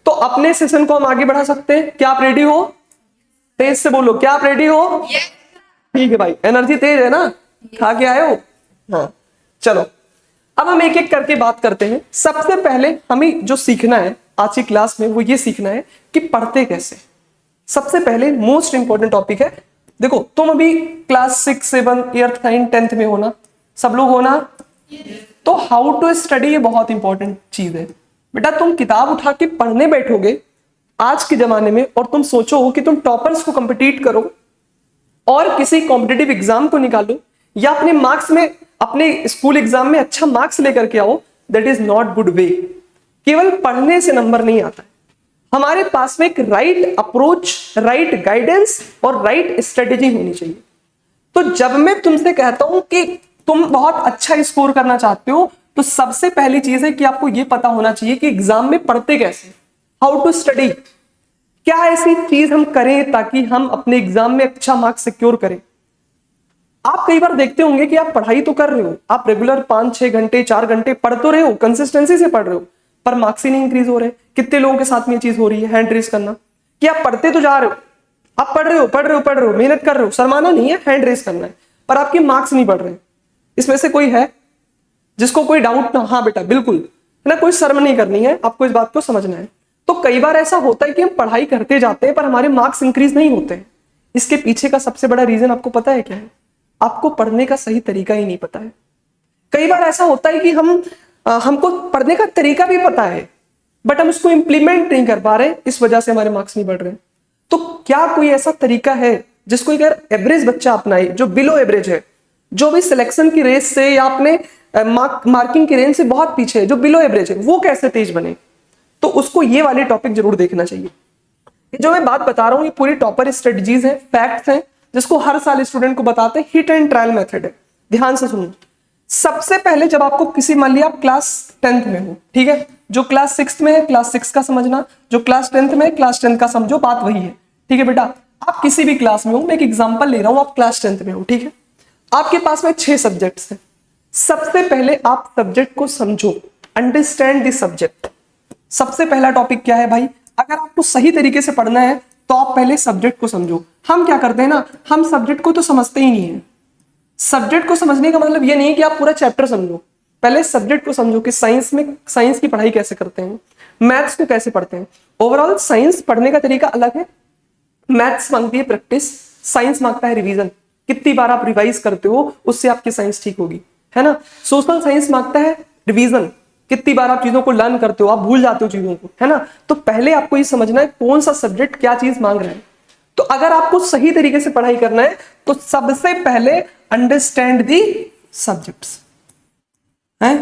तो अपने सेशन को हम आगे बढ़ा सकते हैं। क्या आप रेडी हो? तेज से बोलो, क्या आप रेडी हो? ठीक है भाई, एनर्जी तेज है ना, खा के आए हो? हाँ चलो, अब हम एक एक करके बात करते हैं। सबसे पहले हमें जो सीखना है आज की क्लास में वो ये सीखना है कि पढ़ते कैसे। सबसे पहले मोस्ट इंपॉर्टेंट टॉपिक है, देखो तुम अभी क्लास 6, 7, 8, 9, 10th में हो ना, सब लोग हो ना? तो हाउ टू स्टडी ये बहुत इंपॉर्टेंट चीज है बेटा। तुम किताब उठा के पढ़ने बैठोगे आज के जमाने में और तुम सोचो कि तुम टॉपर्स को कंपीट करो और किसी कॉम्पिटिटिव एग्जाम को निकालो या अपने मार्क्स में, अपने स्कूल एग्जाम में अच्छा मार्क्स लेकर के आओ, that is not good way. केवल पढ़ने से नंबर नहीं आता है, हमारे पास में एक राइट अप्रोच, राइट गाइडेंस और राइट स्ट्रेटेजी होनी चाहिए। तो जब मैं तुमसे कहता हूं कि तुम बहुत अच्छा स्कोर करना चाहते हो, तो सबसे पहली चीज है कि आपको यह पता होना चाहिए कि एग्जाम में पढ़ते कैसे, हाउ टू स्टडी। क्या ऐसी चीज हम करें ताकि हम अपने एग्जाम में अच्छा मार्क्स सिक्योर करें। आप कई बार देखते होंगे कि आप पढ़ाई तो कर रहे हो, आप रेगुलर 5-6 घंटे 4 घंटे पढ़ तो रहे हो, कंसिस्टेंसी से पढ़ रहे हो, पर मार्क्स ही नहीं इंक्रीज हो रहे। कितने लोगों के साथ में ये चीज हो रही है, हैंड रेस करना, कि आप पढ़ते तो जा रहे हो, आप पढ़ रहे हो, मेहनत कर रहे हो, शर्माना नहीं है, हैंड रेस करना है, पर आपके मार्क्स नहीं बढ़ रहे। इसमें से कोई है जिसको कोई डाउट ना? हाँ बेटा बिल्कुल है ना, कोई शर्म नहीं करनी है, आपको इस बात को समझना है। तो कई बार ऐसा होता है कि हम पढ़ाई करते जाते हैं पर हमारे मार्क्स इंक्रीज नहीं होते हैं। इसके पीछे का सबसे बड़ा रीजन आपको पता है क्या है? आपको पढ़ने का सही तरीका ही नहीं पता है। कई बार ऐसा होता है कि हमको पढ़ने का तरीका भी पता है बट हम उसको इंप्लीमेंट नहीं कर पा रहे, इस वजह से हमारे मार्क्स नहीं बढ़ रहे। तो क्या कोई ऐसा तरीका है जिसको अगर एवरेज बच्चा अपनाए, जो बिलो एवरेज है, जो भी सिलेक्शन की रेस से या अपने मार्किंग की रेंज से बहुत पीछे है, जो बिलो एवरेज है, वो कैसे तेज बने? तो उसको ये वाले टॉपिक जरूर देखना चाहिए। जो मैं बात बता रहा हूं ये पूरी टॉपर स्ट्रेटजीज है, फैक्ट्स हैं, जिसको हर साल स्टूडेंट को बताते हैं, हिट एंड ट्रायल मेथड है। ध्यान से सुनो। सबसे पहले जब आपको किसी, मान लिया आप क्लास 10th में हो, ठीक है, जो क्लास 6 में है क्लास 6 का समझना, जो क्लास 10th में है क्लास 10th का समझो, बात वही है। ठीक है बेटा, आप किसी भी क्लास में हो, मैं एक एग्जांपल ले रहा हूं, आप क्लास 10th में हो, ठीक है, आपके पास में 6 सब्जेक्ट्स हैं। सबसे पहले आप सब्जेक्ट को समझो, अंडरस्टैंड द सब्जेक्ट। सबसे पहला टॉपिक क्या है भाई? अगर आपको सही तरीके से पढ़ना है तो आप पहले सब्जेक्ट को समझो। हम क्या करते हैं ना, हम सब्जेक्ट को तो समझते ही नहीं है। सब्जेक्ट को समझने का मतलब ये नहीं है कि आप पूरा चैप्टर समझो, पहले सब्जेक्ट को समझो कि साइंस में साइंस की पढ़ाई कैसे करते हैं, मैथ्स को कैसे पढ़ते हैं। ओवरऑल साइंस पढ़ने का तरीका अलग है। मैथ्स मांगती है प्रैक्टिस, साइंस मांगता है रिवीजन। कितनी बार आप रिवाइज करते हो उससे आपकी साइंस ठीक होगी, है ना। सोशल साइंस मांगता है रिवीजन, कितनी बार आप चीजों को लर्न करते हो, आप भूल जाते हो चीजों को, है ना। तो पहले आपको ये समझना है कौन सा सब्जेक्ट क्या चीज मांग रहा है। तो अगर आपको सही तरीके से पढ़ाई करना है तो सबसे पहले अंडरस्टैंड दी सब्जेक्ट्स हैं।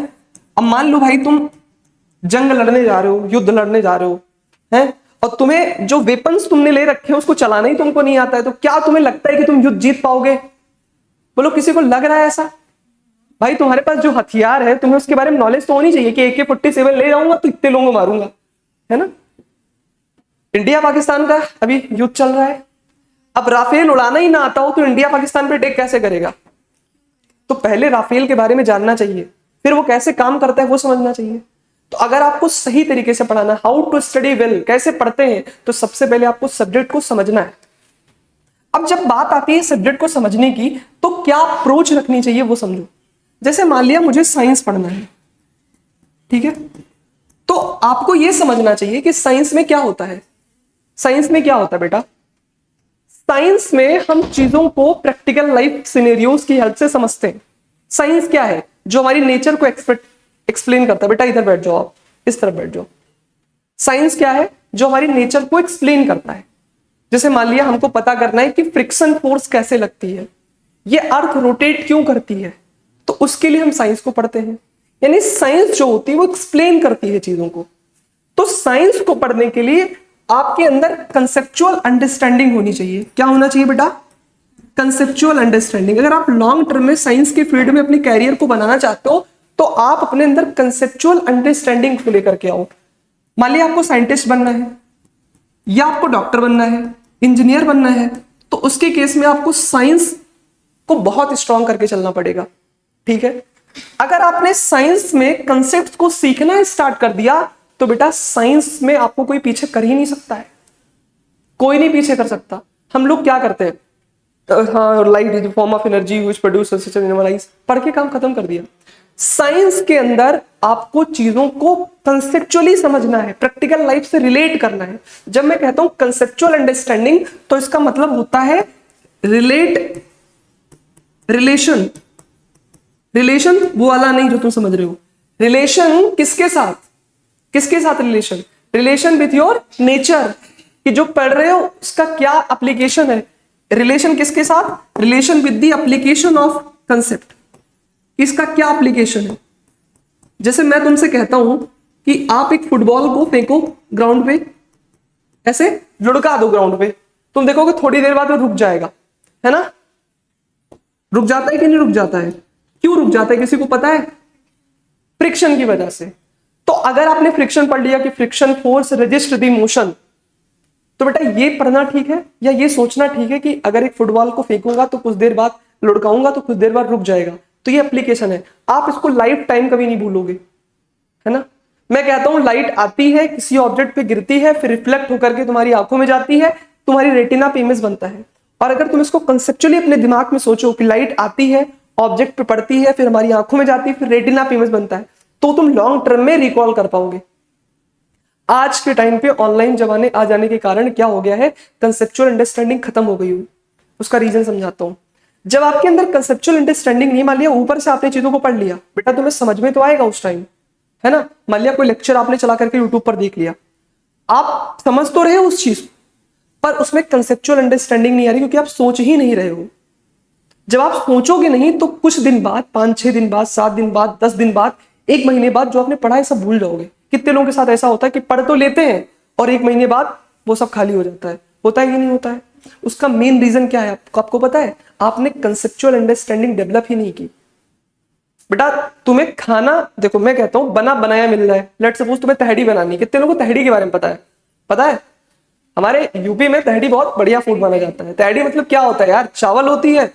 अब मान लो भाई तुम जंग लड़ने जा रहे हो, युद्ध लड़ने जा रहे हो, हैं, और तुम्हें जो वेपन्स तुमने ले रखे हैं उसको चलाना ही तुमको नहीं आता है, तो क्या तुम्हें लगता है कि तुम युद्ध जीत पाओगे? बोलो, किसी को लग रहा है ऐसा? भाई तुम्हारे पास जो हथियार है तुम्हें उसके बारे में नॉलेज तो होनी चाहिए कि AK-47 ले जाऊंगा तो इतने लोगों को मारूंगा, है ना। इंडिया पाकिस्तान का अभी युद्ध चल रहा है, अब राफेल उड़ाना ही ना आता हो तो इंडिया पाकिस्तान पे अटैक कैसे करेगा? तो पहले राफेल के बारे में जानना चाहिए, फिर वो कैसे काम करता है वो समझना चाहिए। तो अगर आपको सही तरीके से पढ़ाना, हाउ टू स्टडी वेल, कैसे पढ़ते हैं, तो सबसे पहले आपको सब्जेक्ट को समझना है। अब जब बात आती है सब्जेक्ट को समझने की तो क्या अप्रोच रखनी चाहिए वो समझो। जैसे मान लिया मुझे साइंस पढ़ना है, ठीक है, तो आपको यह समझना चाहिए कि साइंस में क्या होता है। साइंस में क्या होता है बेटा? साइंस में हम चीजों को प्रैक्टिकल लाइफ सिनेरियोज की हेल्प से समझते हैं। साइंस क्या है? जो हमारी नेचर को एक्सप्लेन करता है। बेटा इधर बैठ जाओ, आप इस तरफ बैठ जाओ। साइंस क्या है? जो हमारी नेचर को एक्सप्लेन करता है। जैसे मान लिया हमको पता करना है कि फ्रिक्शन फोर्स कैसे लगती है, ये अर्थ रोटेट क्यों करती है, तो उसके लिए हम साइंस को पढ़ते हैं। यानी साइंस जो होती है वो एक्सप्लेन करती है चीजों को। तो साइंस को पढ़ने के लिए आपके अंदर कंसेप्चुअल अंडरस्टैंडिंग होनी चाहिए। क्या होना चाहिए बेटा? Conceptual understanding. अगर आप लॉन्ग टर्म में साइंस के फील्ड में अपने कैरियर को बनाना चाहते हो तो आप अपने अंदर कंसेप्चुअल अंडरस्टैंडिंग को लेकर के आओ। मान लिया आपको साइंटिस्ट बनना है या आपको डॉक्टर बनना है, इंजीनियर बनना है, तो उसके केस में आपको साइंस को बहुत स्ट्रॉन्ग करके चलना पड़ेगा, ठीक है। अगर आपने साइंस में कंसेप्ट को सीखना स्टार्ट कर दिया तो बेटा साइंस में आपको कोई पीछे कर ही नहीं सकता है, कोई नहीं पीछे कर सकता। हम लोग क्या करते हैं, हाँ light is form of energy which produce energy, पढ़ के काम खत्म कर दिया। साइंस के अंदर आपको चीजों को कंसेप्चुअली समझना है, प्रैक्टिकल लाइफ से रिलेट करना है। जब मैं कहता हूं कंसेप्चुअल अंडरस्टैंडिंग, तो इसका मतलब होता है रिलेट, रिलेशन, रिलेशन वो वाला नहीं जो तुम समझ रहे हो। रिलेशन किसके साथ, किसके साथ relation, relation with your nature, कि जो पढ़ रहे हो उसका क्या एप्लीकेशन है। रिलेशन किसके साथ, relation with the application of concept, इसका क्या एप्लीकेशन है। जैसे मैं तुमसे कहता हूं कि आप एक फुटबॉल को फेंको ग्राउंड पे, ऐसे लुढ़का दो ग्राउंड पे, तुम देखोगे थोड़ी देर बाद वो रुक जाएगा, है ना, रुक जाता है कि नहीं रुक जाता है। क्यों रुक जाता है किसी को पता है, फ्रिक्शन की वजह से। तो अगर आपने फ्रिक्शन पढ़ लिया कि friction force resist the motion, तो बेटा ये पढ़ना ठीक है या ये सोचना ठीक है कि अगर एक फुटबॉल को फेंकूंगा तो कुछ देर बाद लुढ़काऊंगा तो कुछ देर बाद रुक जाएगा, तो ये एप्लीकेशन है। आप इसको लाइफ टाइम कभी नहीं भूलोगे, है ना। मैं कहता हूं लाइट आती है, किसी ऑब्जेक्ट पे गिरती है, फिर रिफ्लेक्ट होकर के तुम्हारी आंखों में जाती है, तुम्हारी रेटिना पे इमेज बनता है। और अगर तुम इसको कंसेप्चुअली अपने दिमाग में सोचो कि लाइट आती है, ऑब्जेक्ट पे पड़ती है, फिर हमारी आंखों में जाती है, फिर रेटिना पे इमेज बनता है, तो तुम लॉन्ग टर्म में रिकॉल कर पाओगे। आज के टाइम पे ऑनलाइन जमाने आ जाने के कारण क्या हो गया है, कंसेप्चुअल अंडरस्टैंडिंग खत्म हो गई हुई। उसका रीजन समझाता हूं। जब आपके अंदर कंसेप्चुअल अंडरस्टैंडिंग नहीं, मान लिया ऊपर से आपने चीजों को पढ़ लिया, बेटा तुम्हें समझ में तो आएगा उस टाइम, है ना। मान लिया कोई लेक्चर आपने चला करके यूट्यूब पर देख लिया, आप समझ तो रहे हो उस चीज को, पर उसमें कंसेप्चुअल अंडरस्टैंडिंग नहीं आ रही, क्योंकि आप सोच ही नहीं रहे हो। जब आप सोचोगे नहीं तो कुछ दिन बाद, 5-6 दिन बाद, 7 दिन बाद, 10 दिन बाद, 1 महीने बाद जो आपने पढ़ा है सब भूल जाओगे। कितने लोगों के साथ ऐसा होता है कि पढ़ तो लेते हैं और 1 महीने बाद वो सब खाली हो जाता है, होता है कि नहीं होता है। उसका मेन रीजन क्या है आपको पता है, आपने कंसेप्चुअल अंडरस्टैंडिंग डेवलप ही नहीं की। बेटा तुम्हें खाना, देखो मैं कहता हूं बना बनाया मिल रहा है, लेट्स सपोज तुम्हें तहड़ी बनानी है, कितने लोगों को तहड़ी के बारे में पता है, पता है। हमारे यूपी में तहड़ी बहुत बढ़िया फूड माना जाता है। तहड़ी मतलब क्या होता है यार, चावल होती है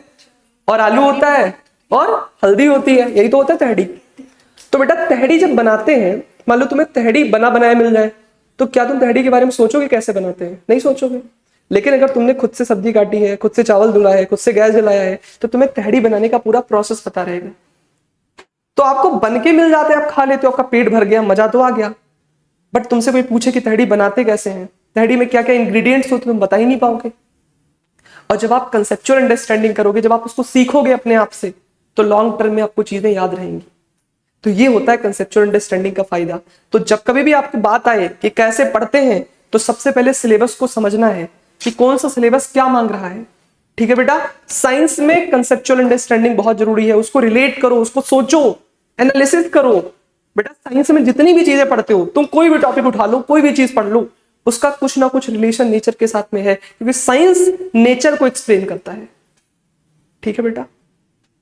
और आलू होता है और हल्दी होती है, यही तो होता है तहड़ी। तो बेटा तहड़ी जब बनाते हैं, मान लो तुम्हें तहड़ी बना बनाया मिल जाए, तो क्या तुम तहड़ी के बारे में सोचोगे कैसे बनाते हैं, नहीं सोचोगे। लेकिन अगर तुमने खुद से सब्जी काटी है, खुद से चावल धुला है, खुद से गैस जलाया है, तो तुम्हें तहड़ी बनाने का पूरा प्रोसेस पता रहेगा। तो आपको बन के मिल जाते हैं, आप खा लेते हो, आपका पेट भर गया, मजा तो आ गया। बट तुमसे कोई पूछे कि तहड़ी बनाते कैसे हैं, तहड़ी में क्या क्या इंग्रेडिएंट्स होते, तुम बता ही नहीं पाओगे। और जब आप कंसेप्चुअल अंडरस्टैंडिंग करोगे, जब आप उसको सीखोगे अपने आप से, तो लॉन्ग टर्म में आपको चीजें याद रहेंगी। तो ये होता है कंसेप्चुअल अंडरस्टैंडिंग का फायदा। तो जब कभी भी आपकी बात आए कि कैसे पढ़ते हैं, तो सबसे पहले सिलेबस को समझना है कि कौन सा सिलेबस क्या मांग रहा है। ठीक है बेटा, साइंस में कंसेप्चुअल अंडरस्टैंडिंग बहुत जरूरी है। उसको रिलेट करो, उसको सोचो, एनालिसिस करो। बेटा साइंस में जितनी भी चीजें पढ़ते हो, तुम कोई भी टॉपिक उठा लो, कोई भी चीज पढ़ लो, उसका कुछ ना कुछ रिलेशन नेचर के साथ में है, क्योंकि साइंस नेचर को एक्सप्लेन करता है। ठीक है बेटा,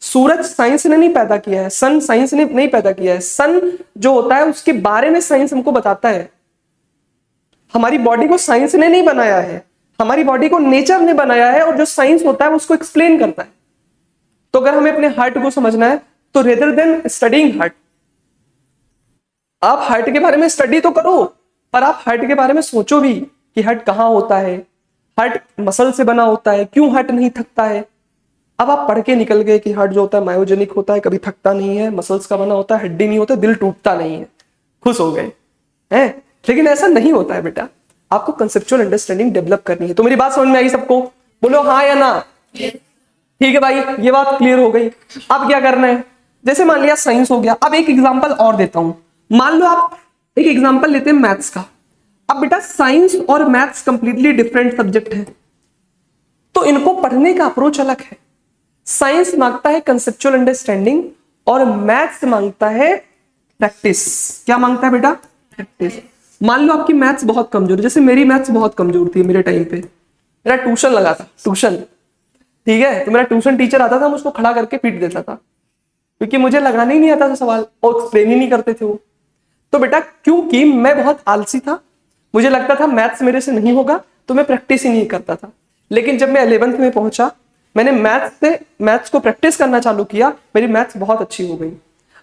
सूरज साइंस ने नहीं पैदा किया है, सन साइंस ने नहीं पैदा किया है। सन जो होता है उसके बारे में साइंस हमको बताता है। हमारी बॉडी को साइंस ने नहीं बनाया है, हमारी बॉडी को नेचर ने बनाया है, और जो साइंस होता है उसको एक्सप्लेन करता है। तो अगर हमें अपने हार्ट को समझना है, तो रेदर देन स्टडीइंग हार्ट, आप हार्ट के बारे में स्टडी तो करो, पर आप हार्ट के बारे में सोचो भी कि हार्ट कहाँ होता है, हार्ट मसल से बना होता है, क्यों हार्ट नहीं थकता है। अब आप पढ़ के निकल गए कि हार्ट जो होता है मायोजेनिक होता है, कभी थकता नहीं है, मसल्स का बना होता है, हड्डी नहीं होता, दिल टूटता नहीं है, खुश हो गए हैं। लेकिन ऐसा नहीं होता है बेटा, आपको कंसेप्चुअल अंडरस्टैंडिंग डेवलप करनी है। तो मेरी बात समझ में आई सबको, बोलो हाँ या ना। ठीक है भाई, ये बात क्लियर हो गई। अब क्या करना है, जैसे मान लिया साइंस हो गया। अब एक एग्जांपल और देता हूं, मान लो आप एक एग्जांपल लेते हैं मैथ्स का। अब बेटा साइंस और मैथ्स कंप्लीटली डिफरेंट सब्जेक्ट है, तो इनको पढ़ने का अप्रोच अलग है। साइंस मांगता है कंसेप्चुअल अंडरस्टैंडिंग और मैथ्स मांगता है प्रैक्टिस। क्या मांगता है बेटा, प्रैक्टिस। मान लो आपकी मैथ्स बहुत कमजोर है, जैसे मेरी मैथ्स बहुत कमजोर थी मेरे टाइम पे, मेरा ट्यूशन लगा था, ट्यूशन, ठीक है। तो मेरा ट्यूशन टीचर आता था, मुझको खड़ा करके पीट देता था, क्योंकि मुझे लगाने ही नहीं आता था सवाल और एक्सप्लेन ही नहीं करते थे वो। तो बेटा क्योंकि मैं बहुत आलसी था, मुझे लगता था मैथ्स मेरे से नहीं होगा, तो मैं प्रैक्टिस ही नहीं करता था। लेकिन जब मैं 11th में पहुंचा, मैंने मैथ्स को प्रैक्टिस करना चालू किया, मेरी मैथ्स बहुत अच्छी हो गई।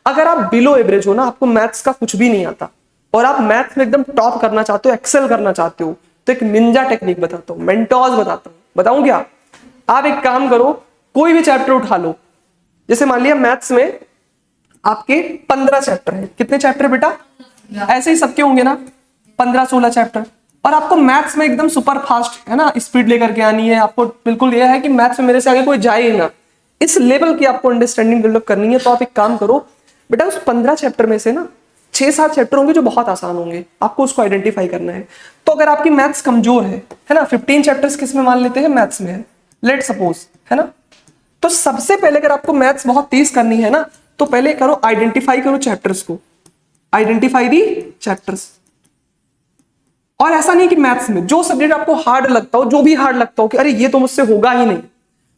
अगर आप बिलो एवरेज हो ना, आपको मैथ्स का कुछ भी नहीं आता, और आप मैथ्स में एकदम टॉप करना चाहते हो, एक्सेल करना चाहते हो, तो एक निंजा टेक्निक बताता हूँ, मेंटोस बताता हूँ। बताऊं क्या? आप एक काम करो, कोई भी चैप्टर उठा लो। जैसे मान लिया मैथ्स में आपके 15 चैप्टर है। कितने चैप्टर बेटा? ऐसे ही सबके होंगे ना, 15-16 चैप्टर। और आपको मैथ्स में एकदम सुपर फास्ट है ना स्पीड लेकर के आनी है। आपको बिल्कुल यह है कि मैथ्स में मेरे से आगे कोई जाए ही ना, इस लेवल की आपको अंडरस्टैंडिंग डेवलप करनी है। तो आप एक काम करो बेटा, उस 15 चैप्टर में से ना 6-7 चैप्टर होंगे जो बहुत आसान होंगे, आपको उसको आइडेंटिफाई करना है। तो अगर आपकी मैथ्स कमजोर है ना, 15 चैप्टर्स किस में मान लेते हैं? मैथ्स में है, लेट सपोज, है ना। तो सबसे पहले अगर आपको मैथ्स बहुत तेज करनी है ना, तो पहले करो आइडेंटिफाई करो चैप्टर्स को, आइडेंटिफाई दी चैप्टर्स। और ऐसा नहीं कि मैथ्स में जो सब्जेक्ट आपको हार्ड लगता हो, जो भी हार्ड लगता हो कि अरे ये तो मुझसे होगा ही नहीं,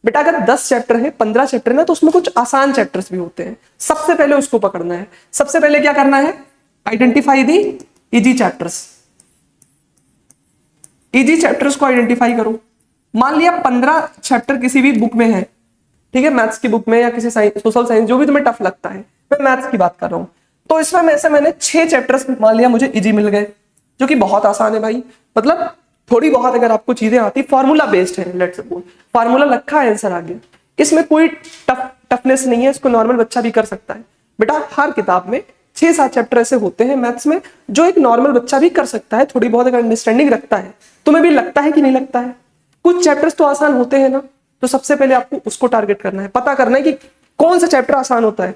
बेटा अगर 10 चैप्टर है, 15 चैप्टर है ना, तो उसमें कुछ आसान चैप्टर्स भी होते हैं। सबसे पहले उसको पकड़ना है। सबसे पहले क्या करना है? Identify the easy chapters. Easy chapters को आइडेंटिफाई करो। मान लिया 15 चैप्टर किसी भी बुक में है, ठीक है, मैथ्स की बुक में या किसी सोशल साइंस, जो भी तुम्हें टफ लगता है, मैं मैथ्स की बात कर रहा हूं। तो इसमें मैंने 6 चैप्टर्स मान लिया मुझे इजी मिल गए, जो कि बहुत आसान है भाई। मतलब थोड़ी बहुत अगर आपको चीजें आती, फॉर्मूला बेस्ड है, लेट्स सपोज फॉर्मूला रखा है, आंसर आ गया। इसमें कोई टफनेस नहीं है, इसको नॉर्मल बच्चा भी कर सकता है। बेटा हर किताब में 6-7 चैप्टर ऐसे होते हैं मैथ्स में जो एक नॉर्मल बच्चा भी कर सकता है, थोड़ी बहुत अगर अंडरस्टैंडिंग रखता है। तुम्हें भी लगता है कि नहीं लगता है? कुछ चैप्टर्स तो आसान होते हैं ना, तो सबसे पहले आपको उसको टारगेट करना है, पता करना है कि कौन सा चैप्टर आसान होता है।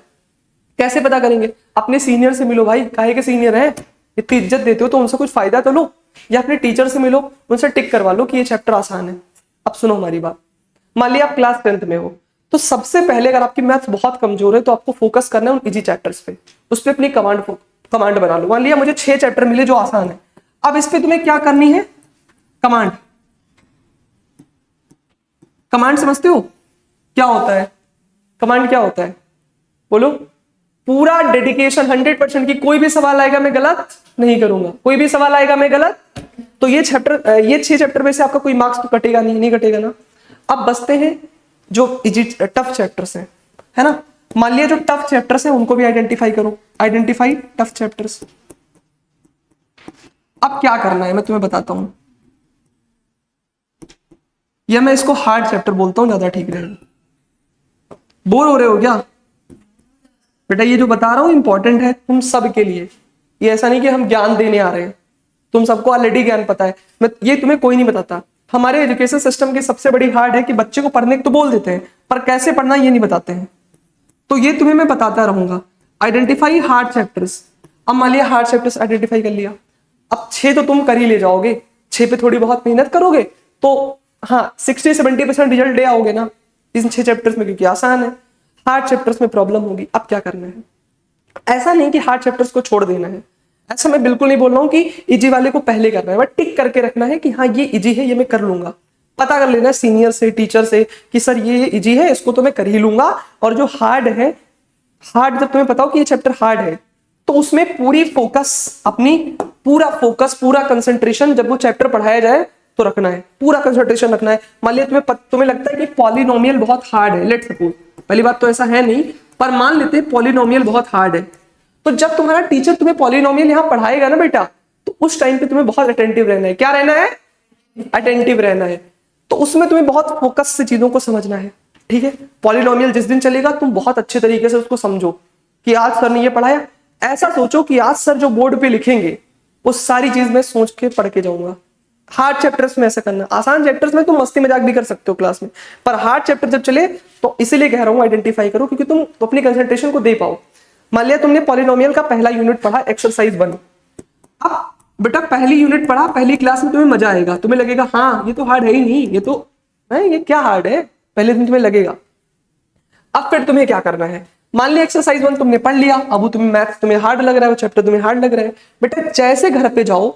कैसे पता करेंगे? अपने सीनियर से मिलो भाई, काहे के सीनियर हैं, इतनी इज्जत देते हो तो उनसे कुछ फायदा तो लो, या अपने टीचर से मिलो, उनसे टिक करवा लो कि ये चैप्टर आसान है। अब सुनो हमारी बात, मान लिया आप क्लास 10th में हो, तो सबसे पहले अगर आपकी मैथ्स बहुत कमजोर है तो आपको फोकस करना है उन इजी चैप्टर्स पे, उस पर अपनी कमांड बना लो। मान लिया मुझे 6 चैप्टर मिले जो आसान है, अब इस पे तुम्हें क्या करनी है? कमांड। कमांड समझते हो क्या होता है? कमांड क्या होता है? बोलो। पूरा डेडिकेशन 100% की, कोई भी सवाल आएगा मैं गलत नहीं करूंगा, कोई भी सवाल आएगा मैं गलत, तो ये 6 चैप्टर में से आपका कोई मार्क्स तो कटेगा नहीं, नहीं कटेगा ना। अब बचते हैं जो इजी टफ चैप्टर्स हैं, है ना। मान लिया जो टफ चैप्टर्स हैं उनको भी आइडेंटिफाई करो, आइडेंटिफाई टफ चैप्टर्स। अब क्या करना है मैं तुम्हें बताता हूं, या मैं इसको हार्ड चैप्टर बोलता हूं, ज्यादा ठीक रहेगा। बोर हो रहे हो क्या? बेटा ये जो बता रहा हूं इंपॉर्टेंट है तुम सब के लिए, ये ऐसा नहीं कि हम ज्ञान देने आ रहे हैं, तुम सबको ऑलरेडी ज्ञान पता है। मैं ये तुम्हें कोई नहीं बताता। हमारे एजुकेशन सिस्टम की सबसे बड़ी हार्ड है कि बच्चे को पढ़ने तो बोल देते हैं, पर कैसे पढ़ना ये नहीं बताते हैं। तो ये तुम्हें मैं बताता रहूंगा। Identify hard chapters. अब मान लिया हार्ड चैप्टर्स आइडेंटिफाई कर लिया, अब 6 तो तुम कर ही ले जाओगे, 6 पे थोड़ी बहुत मेहनत करोगे तो हाँ 60-70% रिजल्ट ले आओगे ना इन 6 चैप्टर्स में, क्योंकि आसान है। हार्ड चैप्टर्स में प्रॉब्लम होगी, अब क्या करना है? ऐसा नहीं कि हार्ड चैप्टर्स को छोड़ देना है, ऐसा मैं बिल्कुल नहीं बोल रहा हूं कि इजी वाले को पहले करना है, बट टिक करके रखना है कि हाँ ये इजी है, ये मैं कर लूंगा। पता कर लेना सीनियर से, टीचर से कि सर ये इजी है, इसको तो मैं कर ही लूंगा। और जो हार्ड है, हार्ड जब तुम्हें पता हो कि ये चैप्टर हार्ड है, तो उसमें पूरी फोकस अपनी, पूरा फोकस, पूरा कंसंट्रेशन जब वो चैप्टर पढ़ाया जाए तो रखना है, पूरा कंसंट्रेशन रखना है। मान लिया तुम्हें लगता है कि पॉलिनोमियल बहुत हार्ड है, लेट्स सपोज, पहली बात तो ऐसा है नहीं, पर मान लेते हैं पॉलिनोमियल बहुत हार्ड है, तो जब तुम्हारा टीचर तुम्हें पॉलिनोमियल यहां पढ़ाएगा ना बेटा, तो उस टाइम पे तुम्हें बहुत अटेंटिव रहना है। क्या रहना है? अटेंटिव रहना है। तो उसमें तुम्हें बहुत फोकस से चीजों को समझना है, ठीक है। पॉलिनोमियल जिस दिन चलेगा तुम बहुत अच्छे तरीके से उसको समझो कि आज सर ने ये पढ़ाया, ऐसा सोचो कि आज सर जो बोर्ड पे लिखेंगे वो सारी चीज मैं सोच के पढ़ के जाऊंगा। हार्ड चैप्टर्स में ऐसा करना, आसान चैप्टर्स में तुम मस्ती मजाक भी कर सकते हो क्लास में, पर हार्ड चैप्टर जब चले तो इसीलिए कह रहा हूं आइडेंटिफाई करो, क्योंकि तुम अपनी कंसंट्रेशन को दे पाओ। मान लिया तुमने पॉलिनोमियल का पहला यूनिट पढ़ा, एक्सरसाइज 1। अब बेटा पहली यूनिट पढ़ा, पहली क्लास में तुम्हें मजा आएगा, तुम्हें लगेगा हाँ ये तो हार्ड है ही नहीं, ये तो है, ये क्या हार्ड है, पहले दिन तुम्हें लगेगा। अब फिर तुम्हें क्या करना है? मान लिया एक्सरसाइज 1 तुमने पढ़ लिया, अब वो तुम्हें मैथ्स तुम्हें हार्ड लग रहा है, वो चैप्टर तुम्हें हार्ड लग रहा है, बेटा जैसे घर पे जाओ,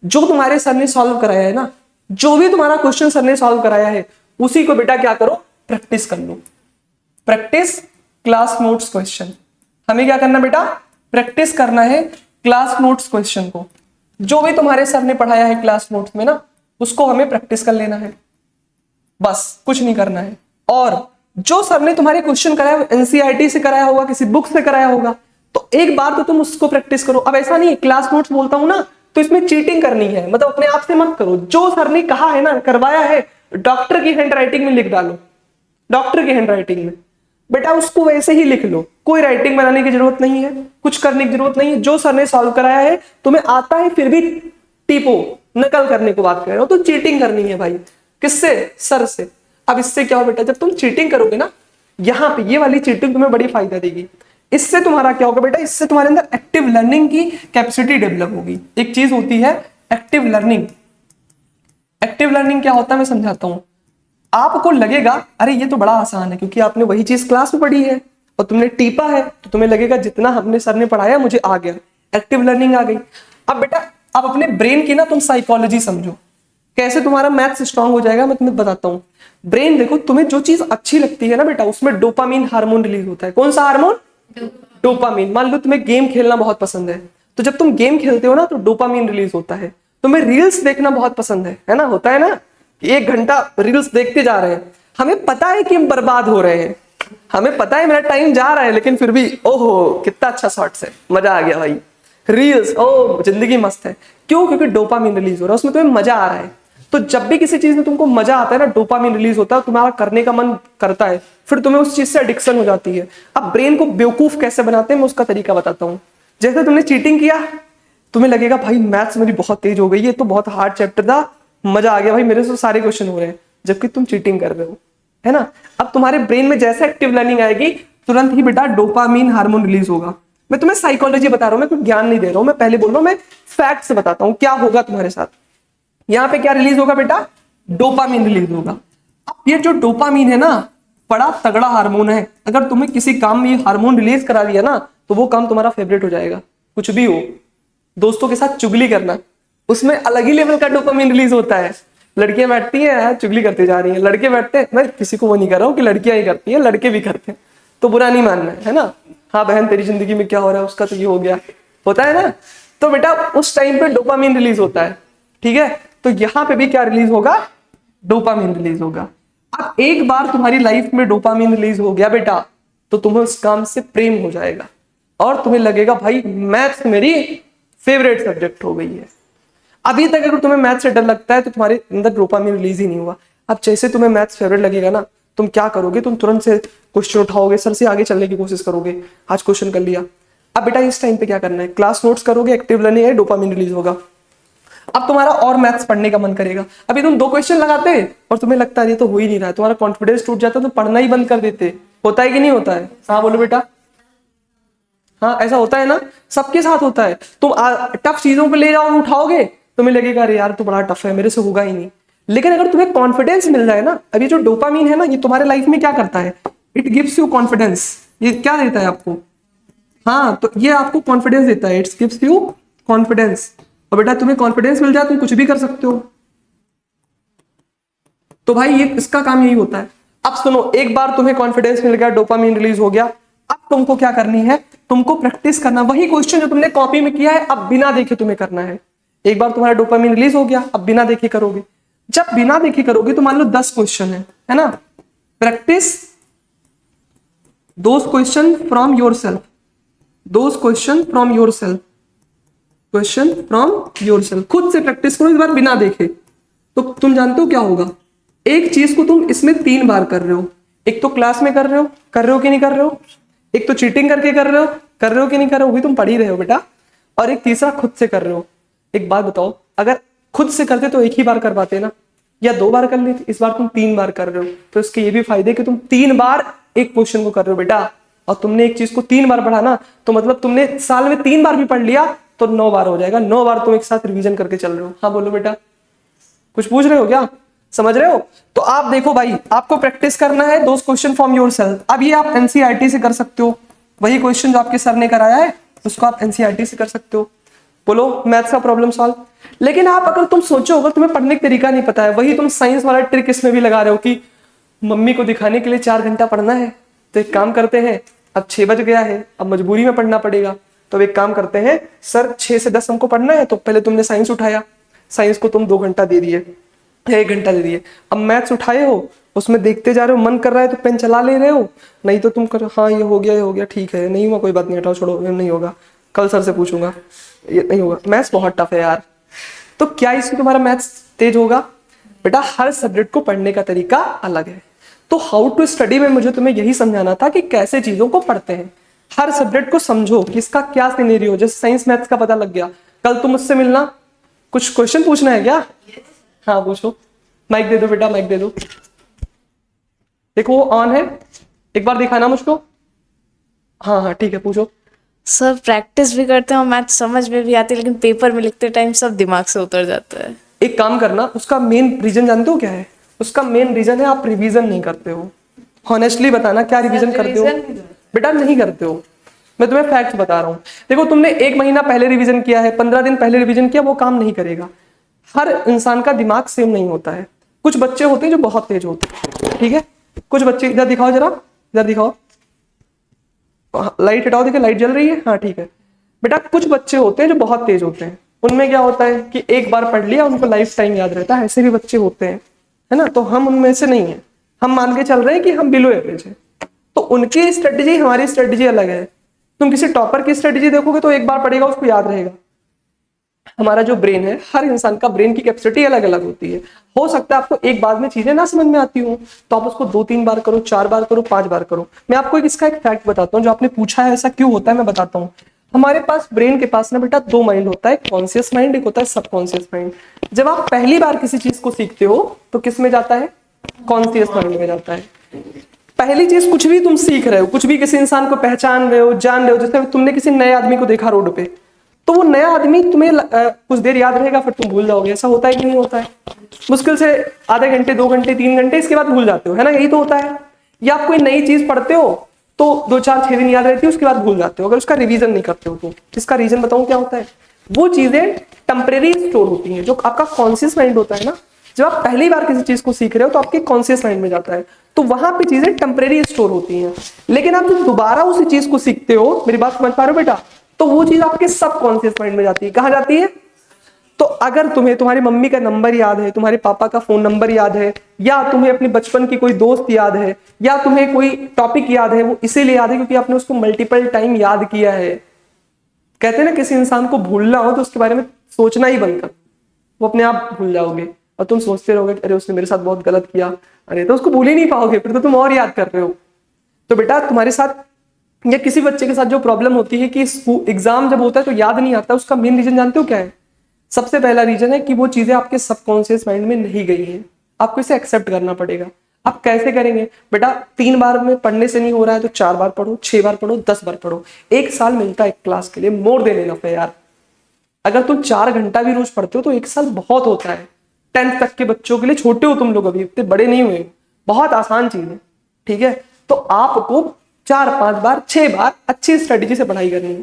जो तुम्हारे सर ने सॉल्व कराया है ना, जो भी तुम्हारा क्वेश्चन सर ने सॉल्व कराया है, उसी को बेटा क्या करो? प्रैक्टिस कर लो। Practice class notes question. हमें क्या करना बेटा? प्रैक्टिस करना है क्लास नोट्स क्वेश्चन को, जो भी तुम्हारे सर ने पढ़ाया है क्लास नोट्स में ना, उसको हमें प्रैक्टिस कर लेना है, बस कुछ नहीं करना है। और जो सर ने तुम्हारे क्वेश्चन कराया एनसीईआरटी से कराया होगा, किसी बुक से कराया होगा, तो एक बार तो तुम उसको प्रैक्टिस करो। अब ऐसा नहीं क्लास नोट्स बोलता हूं ना तो इसमें चीटिंग करनी है, मतलब अपने आप से मत करो। जो सर ने कहा है ना, करवाया है, डॉक्टर की हैंडराइटिंग में लिख डालो, डॉक्टर की हैंडराइटिंग में बेटा उसको वैसे ही लिख लो। कोई राइटिंग बनाने की जरूरत नहीं है, कुछ करने की जरूरत नहीं है। जो सर ने सॉल्व कराया है तुम्हें आता है फिर भी टीपो, नकल करने को बात कर रहे हो, तो चीटिंग करनी है भाई। किससे? सर से। अब इससे क्या हो बेटा, जब तुम चीटिंग करोगे ना, यहाँ पे ये वाली चीटिंग तुम्हें बड़ी फायदा देगी। इससे तुम्हारा क्या होगा बेटा, इससे तुम्हारे अंदर एक्टिव लर्निंग की कैपेसिटी डेवलप होगी। एक चीज होती है एक्टिव लर्निंग। एक्टिव लर्निंग क्या होता है मैं समझाता हूं। आपको लगेगा अरे ये तो बड़ा आसान है, क्योंकि आपने वही चीज क्लास में पढ़ी है और तुमने टीपा है, तो तुम्हें लगेगा जितना हमने सर ने पढ़ाया मुझे आ गया, एक्टिव लर्निंग आ गई। अब बेटा अब अपने ब्रेन की ना तुम साइकोलॉजी समझो, कैसे तुम्हारा मैथ्स स्ट्रांग हो जाएगा मैं तुम्हें बताता हूँ। ब्रेन देखो, तुम्हें जो चीज अच्छी लगती है ना बेटा, उसमें डोपामीन हार्मोन रिलीज होता है। कौन सा हार्मोन? डोपामीन। मान लो तुम्हें गेम खेलना बहुत पसंद है, तो जब तुम गेम खेलते हो ना तो डोपामीन रिलीज होता है। तुम्हें रील्स देखना बहुत पसंद है ना, होता है ना कि 1 घंटा रील्स देखते जा रहे हैं, हमें पता है कि हम बर्बाद हो रहे हैं, हमें पता है मेरा टाइम जा रहा है, लेकिन फिर भी ओहो कितना अच्छा शॉर्ट्स है, मजा आ गया भाई, रील्स, ओ जिंदगी मस्त है। क्यों? क्योंकि डोपामीन रिलीज हो रहा है, उसमें तुम्हें मजा आ रहा है। तो जब भी किसी चीज में तुमको मजा आता है ना, डोपामीन रिलीज होता है, तुम्हारा करने का मन करता है, फिर तुम्हें उस चीज से एडिक्शन हो जाती है। अब ब्रेन को बेवकूफ कैसे बनाते हैं मैं उसका तरीका बताता हूँ। जैसे तुमने चीटिंग किया, तुम्हें लगेगा भाई मैथ्स मेरी बहुत तेज हो गई है, तो बहुत हार्ड चैप्टर था, मजा आ गया भाई, मेरे से सारे क्वेश्चन हो रहे हैं, जबकि तुम चीटिंग कर रहे हो, है ना। अब तुम्हारे ब्रेन में जैसे एक्टिव लर्निंग आएगी, तुरंत ही बेटा डोपामीन हार्मोन रिलीज होगा। मैं तुम्हें साइकोलॉजी बता रहा हूं, मैं कोई ज्ञान नहीं दे रहा हूं, मैं पहले बोल रहा हूं, मैं फैक्ट से बताता हूं क्या होगा तुम्हारे साथ। यहाँ पे क्या रिलीज होगा बेटा? डोपामीन रिलीज होगा। अब ये जो डोपामीन है ना, बड़ा तगड़ा हार्मोन है। अगर तुम्हें किसी काम में ये हार्मोन रिलीज करा दिया ना, तो वो काम तुम्हारा फेवरेट हो जाएगा। कुछ भी हो, दोस्तों के साथ चुगली करना, उसमें अलग ही लेवल का डोपामीन रिलीज होता है। लड़कियां बैठती हैं चुगली करती जा रही हैं, लड़के बैठते हैं, मैं किसी को वो नहीं कर रहा हूँ कि लड़कियां ही करती हैं, लड़के भी करते हैं, तो बुरा नहीं मानना है ना। हाँ बहन तेरी जिंदगी में क्या हो रहा है, उसका तो ये हो गया, होता है ना। तो बेटा उस टाइम पे डोपामीन रिलीज होता है, ठीक है। तो यहाँ पे भी क्या रिलीज होगा? डोपामीन रिलीज होगा। अब एक बार तुम्हारी लाइफ में डोपामीन रिलीज हो गया बेटा, तो तुम्हें उस काम से प्रेम हो जाएगा और तुम्हें लगेगा भाई मैथ्स मेरी फेवरेट सब्जेक्ट हो गई है। अभी तक अगर तुम्हें मैथ्स से डर लगता है तो तुम्हारे अंदर डोपामीन रिलीज ही नहीं हुआ। अब जैसे तुम्हें मैथ्स फेवरेट लगेगा ना, तुम क्या करोगे, तुम तुरंत से क्वेश्चन उठाओगे, सर से आगे चलने की कोशिश करोगे, आज क्वेश्चन कर लिया। अब बेटा इस टाइम पे क्या करना है, क्लास नोट्स करोगे, एक्टिव लर्निंग है, डोपामीन रिलीज होगा। अब तुम्हारा और मैथ्स पढ़ने का मन करेगा। अभी तुम 2 क्वेश्चन लगाते और तुम्हें लगता है ये तो हो ही नहीं रहा है, तुम्हारा कॉन्फिडेंस टूट जाता है, तो पढ़ना ही बंद कर देते। होता है कि नहीं होता है? हाँ बोलो बेटा। हाँ ऐसा होता है ना, सबके साथ होता है। तुम टफ चीजों को ले जाओ, उठाओगे, तुम्हें लगेगा अरे यार तो बड़ा टफ है, मेरे से होगा ही नहीं। लेकिन अगर तुम्हें कॉन्फिडेंस मिल जाए ना, अभी जो डोपामीन है ना, ये तुम्हारे लाइफ में क्या करता है, इट गिव्स यू कॉन्फिडेंस। ये क्या देता है आपको? हाँ तो ये आपको कॉन्फिडेंस देता है, इट्स गिव्स यू कॉन्फिडेंस। और बेटा तुम्हें कॉन्फिडेंस मिल जाए तुम कुछ भी कर सकते हो। तो भाई ये इसका काम यही होता है। अब सुनो, एक बार तुम्हें कॉन्फिडेंस मिल गया, डोपामीन रिलीज हो गया, अब तुमको क्या करनी है, तुमको प्रैक्टिस करना। वही क्वेश्चन जो तुमने कॉपी में किया है, अब बिना देखे तुम्हें करना है। एक बार तुम्हारा डोपामीन रिलीज हो गया, अब बिना देखे करोगे। जब बिना देखे करोगे तो मान लो 10 क्वेश्चन है ना, practice those question from yourself, those question from yourself, question from yourself, खुद से प्रैक्टिस करो इस बार बिना देखे। तो तुम जानते हो क्या होगा, एक चीज को तुम इसमें 3 बार कर रहे हो। एक तो क्लास में कर रहे हो कि नहीं कर रहे हो, एक तो चीटिंग करके कर रहे हो कि नहीं कर रहे हो, भी तुम पढ़ ही रहे हो बेटा, और एक तीसरा खुद से कर रहे हो। एक बात बताओ, अगर खुद से करते तो एक ही बार कर पाते ना, या 2 बार कर लेते, इस बार तुम 3 बार कर रहे हो। तो इसके ये भी फायदे कि तुम 3 बार एक क्वेश्चन को कर रहे हो बेटा। और तुमने एक चीज को 3 बार पढ़ा ना, तो मतलब तुमने साल में 3 बार भी पढ़ लिया तो 9 बार हो जाएगा। 9 बार तुम एक साथ रिवीजन करके चल रहे हो। हाँ बोलो बेटा, कुछ पूछ रहे हो क्या, समझ रहे हो? तो आप देखो भाई, आपको प्रैक्टिस करना है दोस क्वेश्चन फ्रॉम योरसेल्फ। अब ये आप एनसीईआरटी से कर सकते हो, वही क्वेश्चन जो आपके सर ने कराया है उसको आप एनसीईआरटी से कर सकते हो। बोलो मैथ्स का प्रॉब्लम सॉल्व। लेकिन आप अगर तुम सोचो, अगर तुम्हें पढ़ने का तरीका नहीं पता है, वही तुम साइंस वाला ट्रिक इसमें भी लगा रहे हो कि मम्मी को दिखाने के लिए 4 घंटा पढ़ना है, तो एक काम करते हैं, अब 6 बज गया है, अब मजबूरी में पढ़ना पड़ेगा, तो एक काम करते हैं, सर 6 से 10 हमको पढ़ना है, तो पहले तुमने साइंस उठाया, साइंस को तुम 2 घंटा दे दिए, 1 घंटा दे दिए, अब मैथ्स उठाए हो, उसमें देखते जा रहे हो, मन कर रहा है तो पेन चला ले रहे हो, नहीं तो तुम करो हाँ ये हो गया ठीक है, नहीं हुआ कोई बात नहीं, हटाओ छोड़ो, नहीं होगा, कल सर से पूछूंगा, ये नहीं होगा। मैथ्स बहुत टफ है यार। तो क्या इससे तुम्हारा मैथ्स तेज होगा? बेटा हर सब्जेक्ट को पढ़ने का तरीका अलग है। तो हाउ टू स्टडी में मुझे तुम्हें यही समझाना था कि कैसे चीजों को पढ़ते हैं। हर सब्जेक्ट को समझो कि इसका क्या सिनेरियो, जैसे साइंस मैथ्स का पता लग गया, कल तुम मुझसे मिलना, कुछ क्वेश्चन पूछना है क्या? हाँ पूछो। माइक दे दो बेटा, माइक दे दो। देखो वो ऑन है, एक बार दिखाना मुझको। हाँ हाँ ठीक है, पूछो। सर प्रैक्टिस भी करते हैं और मैथ समझ में भी आती है, लेकिन पेपर में लिखते टाइम सब दिमाग से उतर जाता है। एक काम करना, उसका मेन रीजन जानते हो क्या है? उसका मेन रीजन है आप रिवीजन नहीं करते हो। हॉनेस्टली बताना, क्या रिवीजन करते हो? बेटा नहीं करते हो, मैं तुम्हें फैक्ट बता रहा हूँ। देखो तुमने 1 महीना पहले रिवीजन किया है, 15 दिन पहले रिवीजन किया, वो काम नहीं करेगा। हर इंसान का दिमाग सेम नहीं होता है। कुछ बच्चे होते हैं जो बहुत तेज होते हैं, ठीक है? कुछ बच्चे, इधर दिखाओ जरा, इधर दिखाओ, लाइट हटाओ, देखिए लाइट जल रही है, हाँ ठीक है। बेटा कुछ बच्चे होते हैं जो बहुत तेज होते हैं, उनमें क्या होता है कि एक बार पढ़ लिया उनको लाइफ टाइम याद रहता है, ऐसे भी बच्चे होते हैं, है ना? तो हम उनमें से नहीं है, हम मान के चल रहे हैं कि हम बिलो एवरेज है। तो उनकी स्ट्रेटेजी हमारी स्ट्रेटेजी अलग है। तुम किसी टॉपर की स्ट्रेटेजी देखोगे तो एक बार पढ़ेगा उसको याद रहेगा। हमारा जो ब्रेन है, हर इंसान का ब्रेन की कैपेसिटी अलग अलग होती है। हो सकता है आपको एक बार में चीजें ना समझ में आती हो, तो आप उसको 2-3 बार करो, 4 बार करो, 5 बार करो। मैं आपको इसका एक फैक्ट बताता हूँ, जो आपने पूछा है ऐसा क्यों होता है मैं बताता हूँ। हमारे पास ब्रेन के पास ना बेटा 2 माइंड होता है, कॉन्शियस माइंड, एक होता है सबकॉन्शियस माइंड। जब आप पहली बार किसी चीज को सीखते हो तो किस में जाता है? कॉन्शियस माइंड में जाता है। पहली चीज कुछ भी तुम सीख रहे हो, कुछ भी किसी इंसान को पहचान रहे हो, जान रहे हो, जैसे तुमने किसी नए आदमी को देखा रोड पे, तो वो नया आदमी तुम्हें कुछ देर याद रहेगा, फिर तुम भूल जाओगे। ऐसा होता है कि नहीं होता है? मुश्किल से आधे घंटे, 2 घंटे, 3 घंटे, इसके बाद भूल जाते हो, है ना? यही तो होता है। या आप कोई नई चीज पढ़ते हो तो 2-4-6 दिन याद रहती है, उसके बाद भूल जाते हो, अगर उसका रिवीजन नहीं करते हो तो। इसका रीजन बताऊं क्या होता है? वो चीजें टेम्परेरी स्टोर होती हैं। जो आपका कॉन्शियस माइंड होता है ना, जब आप पहली बार किसी चीज को सीख रहे हो तो आपके कॉन्शियस माइंड में जाता है, तो वहां पे चीजें टेम्परेरी स्टोर होती हैं। लेकिन आप जब दोबारा उसी चीज को सीखते हो, मेरी बात समझ पा रहे हो बेटा, तो वो चीज आपके सबकॉन्शियस माइंड में जाती है। कहाँ जाती है? तो अगर तुम्हें तुम्हारी मम्मी का नंबर याद है, तुम्हारे पापा का फोन नंबर याद है, या तुम्हें अपने बचपन की कोई दोस्त याद है, या तुम्हें कोई टॉपिक याद है, वो इसीलिए याद है क्योंकि आपने उसको मल्टीपल टाइम याद किया है। कहते हैं ना, किसी इंसान को भूलना हो तो उसके बारे में सोचना ही बंद कर, वो अपने आप भूल जाओगे। और तुम सोचते रहोगे अरे उसने मेरे साथ बहुत गलत किया, अरे, तो उसको भूल ही नहीं पाओगे, फिर तो तुम और याद कर रहे हो। तो बेटा तुम्हारे साथ या किसी बच्चे के साथ जो प्रॉब्लम होती है कि एग्जाम जब होता है तो याद नहीं आता, उसका मेन रीजन जानते हो क्या है? सबसे पहला रीजन है कि वो चीजें आपके सबकॉन्शियस माइंड में नहीं गई हैं। आपको इसे एक्सेप्ट करना पड़ेगा। आप कैसे करेंगे? बेटा 3 बार में पढ़ने से नहीं हो रहा है तो 4 बार पढ़ो, 6 बार पढ़ो, 10 बार पढ़ो। 1 साल मिलता है एक क्लास के लिए, मोर देन इनफ है यार। अगर तुम 4 घंटा भी रोज पढ़ते हो तो 1 साल बहुत होता है। 10th तक के बच्चों के लिए, छोटे हो तुम लोग, अभी इतने बड़े नहीं हुए, बहुत आसान चीज है, ठीक है? तो आपको 4-5 बार, 6 बार अच्छी स्ट्रेटेजी से पढ़ाई करनी है।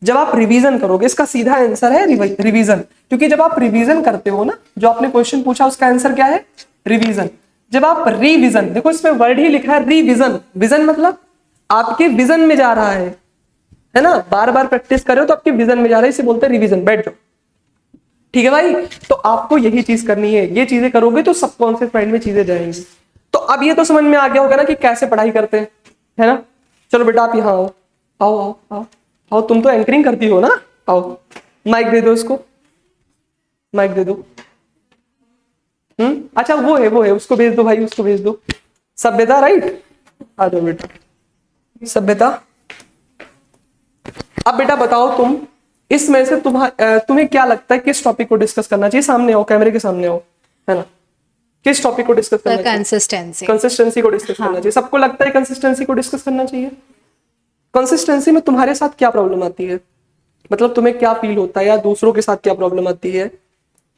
जब आप रिवीजन करोगे, इसका सीधा आंसर है रिवीजन, क्योंकि जब आप रिवीजन करते हो ना, जो आपने क्वेश्चन पूछा उसका आंसर क्या है? रिवीजन। जब आप रिवीजन, देखो इसमें वर्ड ही लिखा है रिवीजन, विजन मतलब आपके विजन में जा रहा है ना? बार बार प्रैक्टिस कर रहे हो तो आपके विजन में जा रहा है, इसे बोलते हैं रिवीजन। बैठ जाओ, ठीक है भाई? तो आपको यही चीज करनी है, ये चीजें करोगे तो सबकॉन्शियस माइंड में चीजें जाएंगी। तो अब ये तो समझ में आ गया होगा ना कि कैसे पढ़ाई करते हैं, है ना? चलो बेटा आप यहाँ आओ, आओ आओ आओ आओ, तुम तो एंकरिंग करती हो ना, आओ। माइक दे दो इसको, माइक दे दो। अच्छा वो है, उसको भेज दो भाई, उसको भेज दो। सभ्यता, राइट? आ जाओ बेटा, सभ्यता। अब बेटा बताओ तुम, इसमें से तुम्हें क्या लगता है किस टॉपिक को डिस्कस करना चाहिए? सामने आओ, कैमरे के सामने आओ, है ना? किस टॉपिक को डिस्कस करना चाहिए? कंसिस्टेंसी को डिस्कस करना चाहिए। सबको लगता है कंसिस्टेंसी को डिस्कस करना चाहिए। कंसिस्टेंसी में तुम्हारे साथ क्या प्रॉब्लम आती है? मतलब तुम्हें क्या फील होता है, या दूसरों के साथ क्या प्रॉब्लम आती है?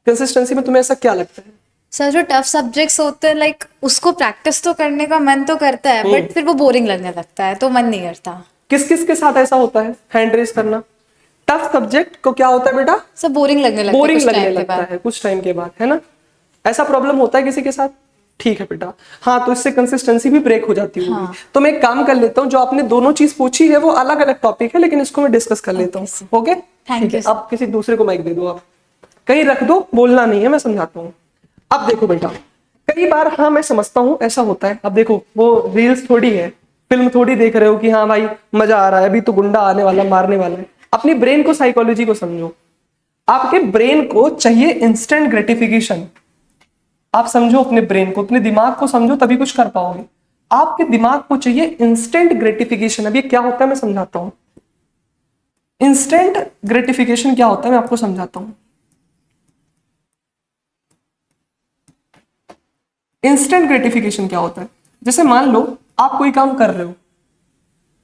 कंसिस्टेंसी में तुम्हें ऐसा क्या लगता है? सर जो टफ सब्जेक्ट्स होते हैं, लाइक उसको प्रैक्टिस तो करने का मन तो करता है, बट फिर वो बोरिंग लगने लगता है, तो मन नहीं करता। किस किस के साथ ऐसा होता है? हैंड रेस करना। टफ सब्जेक्ट को क्या होता है बेटा? सब बोरिंग लगने लगता है, बोरिंग लगने लगता है कुछ टाइम के बाद, है ना? ऐसा प्रॉब्लम होता है किसी के साथ? ठीक है बेटा, हाँ, तो इससे कंसिस्टेंसी भी ब्रेक हो जाती होगी। हाँ। तो मैं एक काम कर लेता हूँ, जो आपने दोनों चीज पूछी है वो अलग अलग टॉपिक है, लेकिन इसको मैं डिस्कस कर लेता हूँ। Okay, thank you. अब किसी दूसरे को माइक दे दो, आप कहीं रख दो, बोलना नहीं है, मैं समझाता हूँ। अब देखो बेटा, कई बार हाँ मैं समझता हूं ऐसा होता है। अब देखो वो रील्स थोड़ी है, फिल्म थोड़ी देख रहे हो कि हाँ भाई मजा आ रहा है, अभी तो गुंडा आने वाला, मारने वाला है। अपनी ब्रेन को, साइकोलॉजी को समझो। आपके ब्रेन को चाहिए इंस्टेंट ग्रेटिफिकेशन। आप समझो अपने ब्रेन को, अपने दिमाग को समझो, तभी कुछ कर पाओगे। आपके दिमाग को चाहिए इंस्टेंट ग्रेटिफिकेशन। अब ये क्या होता है मैं समझाता हूं। इंस्टेंट ग्रेटिफिकेशन क्या होता है मैं आपको समझाता हूं। इंस्टेंट ग्रेटिफिकेशन क्या होता है, जैसे मान लो आप कोई काम कर रहे हो,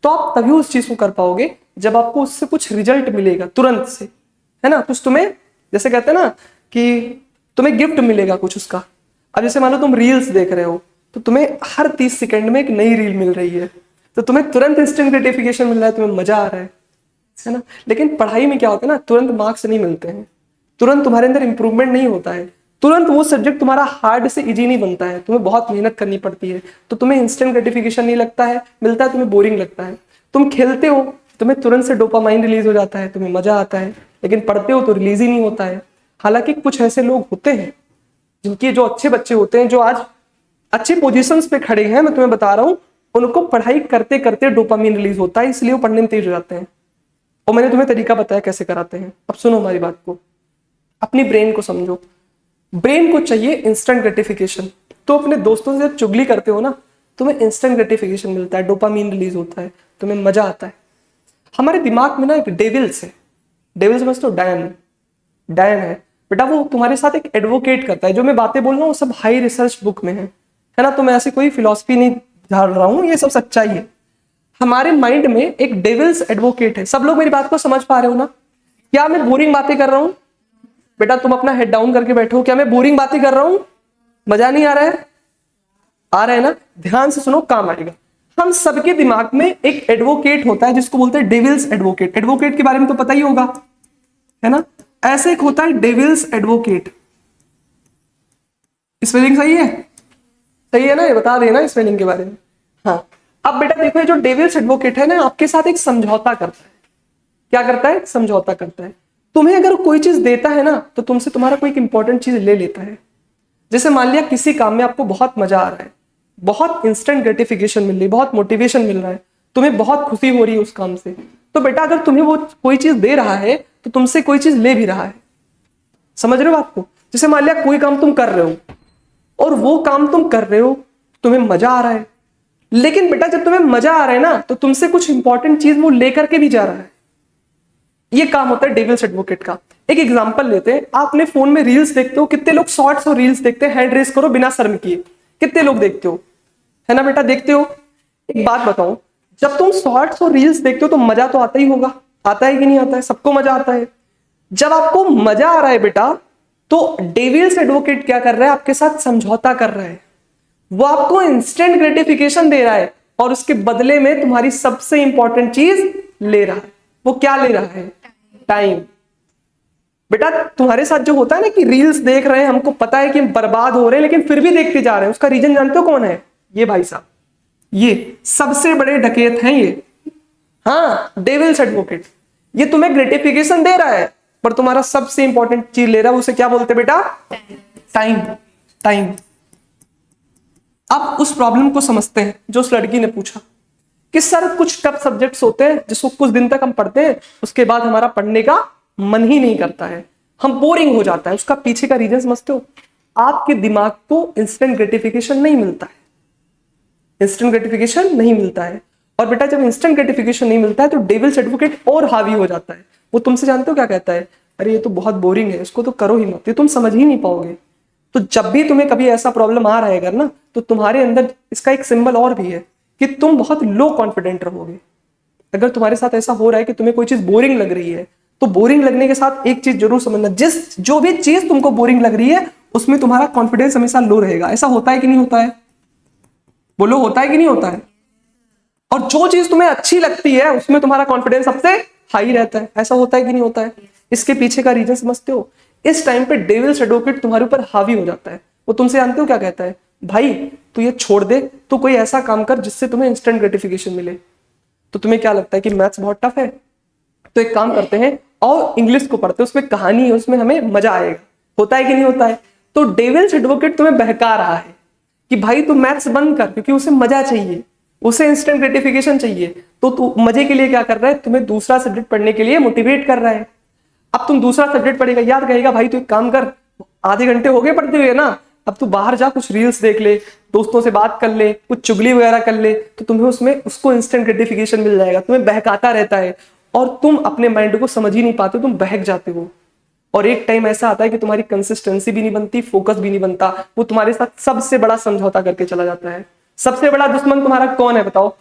तो आप तभी उस चीज को कर पाओगे जब आपको उससे कुछ रिजल्ट मिलेगा तुरंत से, है ना। कुछ तुम्हें, जैसे कहते हैं ना कि तुम्हें गिफ्ट मिलेगा कुछ उसका। अब जैसे मान लो तुम रील्स देख रहे हो, तो तुम्हें हर 30 सेकंड में एक नई रील मिल रही है, तो तुम्हें तुरंत इंस्टेंट ग्रेटिफिकेशन मिल रहा है, तुम्हें मजा आ रहा है ना। लेकिन पढ़ाई में क्या होता है ना, तुरंत मार्क्स नहीं मिलते हैं, तुरंत तुम्हारे अंदर इंप्रूवमेंट नहीं होता है, तुरंत वो सब्जेक्ट तुम्हारा हार्ड से इजी नहीं बनता है, तुम्हें बहुत मेहनत करनी पड़ती है। तो तुम्हें इंस्टेंट ग्रेटिफिकेशन नहीं लगता है, मिलता है, तुम्हें बोरिंग लगता है। तुम खेलते हो, तुम्हें तुरंत से डोपामाइन रिलीज हो जाता है, तुम्हें मजा आता है। लेकिन पढ़ते हो तो रिलीज ही नहीं होता है। हालांकि कुछ ऐसे लोग होते हैं जिनके, जो अच्छे बच्चे होते हैं, जो आज अच्छे पोजीशंस पे खड़े हैं, मैं तुम्हें बता रहा हूं, उनको पढ़ाई करते करते डोपामाइन रिलीज होता है, इसलिए वो पढ़ने में तेज हो जाते हैं। और मैंने तुम्हें तरीका बताया कैसे कराते हैं। अब सुनो हमारी बात को, अपनी ब्रेन को समझो। ब्रेन को चाहिए इंस्टेंट ग्रेटिफिकेशन। तो अपने दोस्तों से जब चुगली करते हो ना, तुम्हें इंस्टेंट ग्रेटिफिकेशन मिलता है, डोपामीन रिलीज होता है, तुम्हें मजा आता है। हमारे दिमाग में ना एक डेविल्स है, डेविल समझते हो, डैन, डैन है बेटा। वो तुम्हारे साथ एक एडवोकेट करता है। जो मैं बातें बोल रहा हूँ वो सब हाई रिसर्च बुक में है ना। तो मैं ऐसी कोई फिलॉसफी नहीं झाड़ रहा हूँ, ये सब सच्चाई है। हमारे माइंड में एक डेविल्स एडवोकेट है। सब लोग मेरी बात को समझ पा रहे हो ना? क्या मैं बोरिंग बातें कर रहा हूँ? बेटा तुम अपना हेड डाउन करके बैठो। क्या मैं बोरिंग बातें कर रहा हूं? मजा नहीं आ रहा है? आ रहा है ना? ध्यान से सुनो, काम आएगा। हम सबके दिमाग में एक एडवोकेट होता है जिसको बोलते हैं डेविल्स एडवोकेट। एडवोकेट के बारे में तो पता ही होगा, है ना। ऐसे एक होता है डेविल्स एडवोकेट। स्पेलिंग सही है? सही है ना? ये बता देना स्पेलिंग के बारे में। हाँ, अब बेटा देखो, ये जो डेविल्स एडवोकेट है ना, आपके साथ एक समझौता करता है। क्या करता है? समझौता करता है। तुम्हें अगर कोई चीज देता है ना, तो तुमसे तुम्हारा कोई इंपॉर्टेंट चीज ले लेता है। जैसे मान लिया किसी काम में आपको बहुत मजा आ रहा है, बहुत इंस्टेंट ग्रेटिफिकेशन मिल रही है, बहुत मोटिवेशन मिल रहा है, तुम्हें बहुत खुशी हो रही है उस काम से, तो बेटा अगर तुम्हें वो कोई चीज दे रहा है तो तुमसे कोई चीज ले भी रहा है। समझ रहे हो बात को? जैसे मान लिया कोई काम तुम कर रहे हो और वो काम तुम कर रहे हो, तुम्हें मजा आ रहा है, लेकिन बेटा जब तुम्हें मजा आ रहा है ना, तो तुमसे कुछ इंपॉर्टेंट चीज वो लेकर के भी जा रहा है। ये काम होता है डेविल्स एडवोकेट का। एक एग्जांपल लेते हैं। आप अपने फोन में रील्स देखते हो, कितने लोग शॉर्ट्स और रील्स देखते हैं? हैंड रेस करो बिना शर्म किए, कितने लोग देखते हो? है ना बेटा, देखते हो। एक बात बताओ, जब तुम शॉर्ट्स और रील्स देखते हो तो मजा तो आता ही होगा, आता है कि नहीं आता है? सबको मजा आता है। जब आपको मजा आ रहा है बेटा, तो डेविल्स एडवोकेट क्या कर रहा है? आपके साथ समझौता कर रहा है। वो आपको इंस्टेंट ग्रेटिफिकेशन दे रहा है और उसके बदले में तुम्हारी सबसे इंपॉर्टेंट चीज ले रहा है। वो क्या ले रहा है? टाइम। बेटा तुम्हारे साथ जो होता है ना कि रील्स देख रहे हैं, हमको पता है कि हम बर्बाद हो रहे हैं, लेकिन फिर भी देखते जा रहे हैं, उसका रीजन जानते हो कौन है? ये भाई साहब, ये सबसे बड़े डकैत हैं ये। हाँ, डेविल्स एडवोकेट। ये तुम्हें ग्रेटिफिकेशन दे रहा है पर तुम्हारा सबसे इंपॉर्टेंट चीज ले रहा है। उसे क्या बोलते हैं बेटा? टाइम। टाइम। अब उस प्रॉब्लम को समझते हैं जो उस लड़की ने पूछा कि सर कुछ टफ सब्जेक्ट्स होते हैं जिसको कुछ दिन तक हम पढ़ते हैं, उसके बाद हमारा पढ़ने का मन ही नहीं करता है, हम बोरिंग हो जाता है। उसका पीछे का रीजन समझते हो? आपके दिमाग को इंस्टेंट ग्रेटिफिकेशन नहीं मिलता है। इंस्टेंट ग्रेटिफिकेशन नहीं मिलता है। और बेटा जब इंस्टेंट ग्रेटिफिकेशन नहीं मिलता है तो डेविल्स एडवोकेट और हावी हो जाता है। वो तुमसे जानते हो क्या कहता है? अरे ये तो बहुत बोरिंग है, इसको तो करो ही मत, ये तुम समझ ही नहीं पाओगे। तो जब भी तुम्हें कभी ऐसा प्रॉब्लम आ रहा है अगर ना, तो तुम्हारे अंदर इसका एक सिंबल और भी है कि तुम बहुत लो कॉन्फिडेंट रहोगे। अगर तुम्हारे साथ ऐसा हो रहा है कि तुम्हें कोई चीज बोरिंग लग रही है, तो बोरिंग लगने के साथ एक चीज जरूर समझना, जो भी चीज तुमको बोरिंग लग रही है उसमें तुम्हारा कॉन्फिडेंस हमेशा लो रहेगा। ऐसा होता है कि नहीं होता है? बोलो, होता है कि नहीं होता है? और जो चीज तुम्हें अच्छी लगती है उसमें तुम्हारा कॉन्फिडेंस सबसे हाई रहता है। ऐसा होता है कि नहीं होता है? इसके पीछे का रीजन समझते हो? इस टाइम पे डेविल्स एडवोकेट तुम्हारे ऊपर हावी हो जाता है। वो तुमसे जानते हो क्या कहता है? भाई तू ये छोड़ दे, तो कोई ऐसा काम कर जिससे तुम्हें इंस्टेंट ग्रेटिफिकेशन मिले। तो तुम्हें क्या लगता है कि मैथ्स बहुत टफ है? तो एक काम करते हैं और इंग्लिश को पढ़ते हैं, उसमें कहानी है, उसमें हमें मजा आएगा। होता है कि नहीं होता है? तो डेविल्स एडवोकेट तुम्हें बहका रहा है कि भाई तू मैथ्स बंद कर, क्योंकि उसे मजा चाहिए, उसे इंस्टेंट ग्रेटिफिकेशन चाहिए। तो तू मजे के लिए क्या कर रहा है, तुम्हें दूसरा सब्जेक्ट पढ़ने के लिए मोटिवेट कर रहा है। अब तुम दूसरा सब्जेक्ट पढ़ेगा, याद कहेगा भाई तू एक काम कर, आधे घंटे हो गए पढ़ते हुए ना, अब तू बाहर जा, कुछ रील्स देख ले, दोस्तों से बात कर ले, कुछ चुगली वगैरह कर ले, तो तुम्हें उसमें उसको इंस्टेंट ग्रेटिफिकेशन मिल जाएगा। तुम्हें बहकाता रहता है और तुम अपने माइंड को समझ ही नहीं पाते, तुम बहक जाते हो। और एक टाइम ऐसा आता है कि तुम्हारी कंसिस्टेंसी भी नहीं बनती, फोकस भी नहीं बनता, वो तुम्हारे साथ सबसे बड़ा समझौता करके चला जाता है। सबसे बड़ा दुश्मन तुम्हारा कौन है बताओ?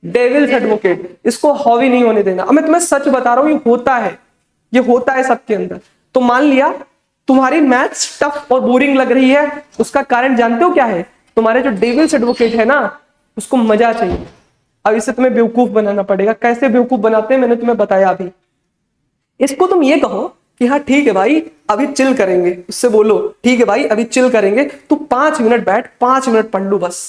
Devil's advocate. इसको हावी नहीं होने देना। अब मैं तुम्हें सच बता रहा हूं, ये होता है सबके अंदर। तो मान लिया तुम्हारी मैथ्स टफ और बोरिंग लग रही है, उसका कारण जानते हो क्या है? तुम्हारे जो डेविल्स एडवोकेट है ना, उसको मजा चाहिए। अब इसे तुम्हें बेवकूफ बनाना पड़ेगा। कैसे बेवकूफ बनाते हैं मैंने तुम्हें बताया अभी। इसको तुम ये कहो कि हाँ ठीक है भाई अभी चिल करेंगे, उससे बोलो ठीक है भाई अभी चिल करेंगे, तू 5 मिनट बैठ, 5 मिनट पढ़ लू, बस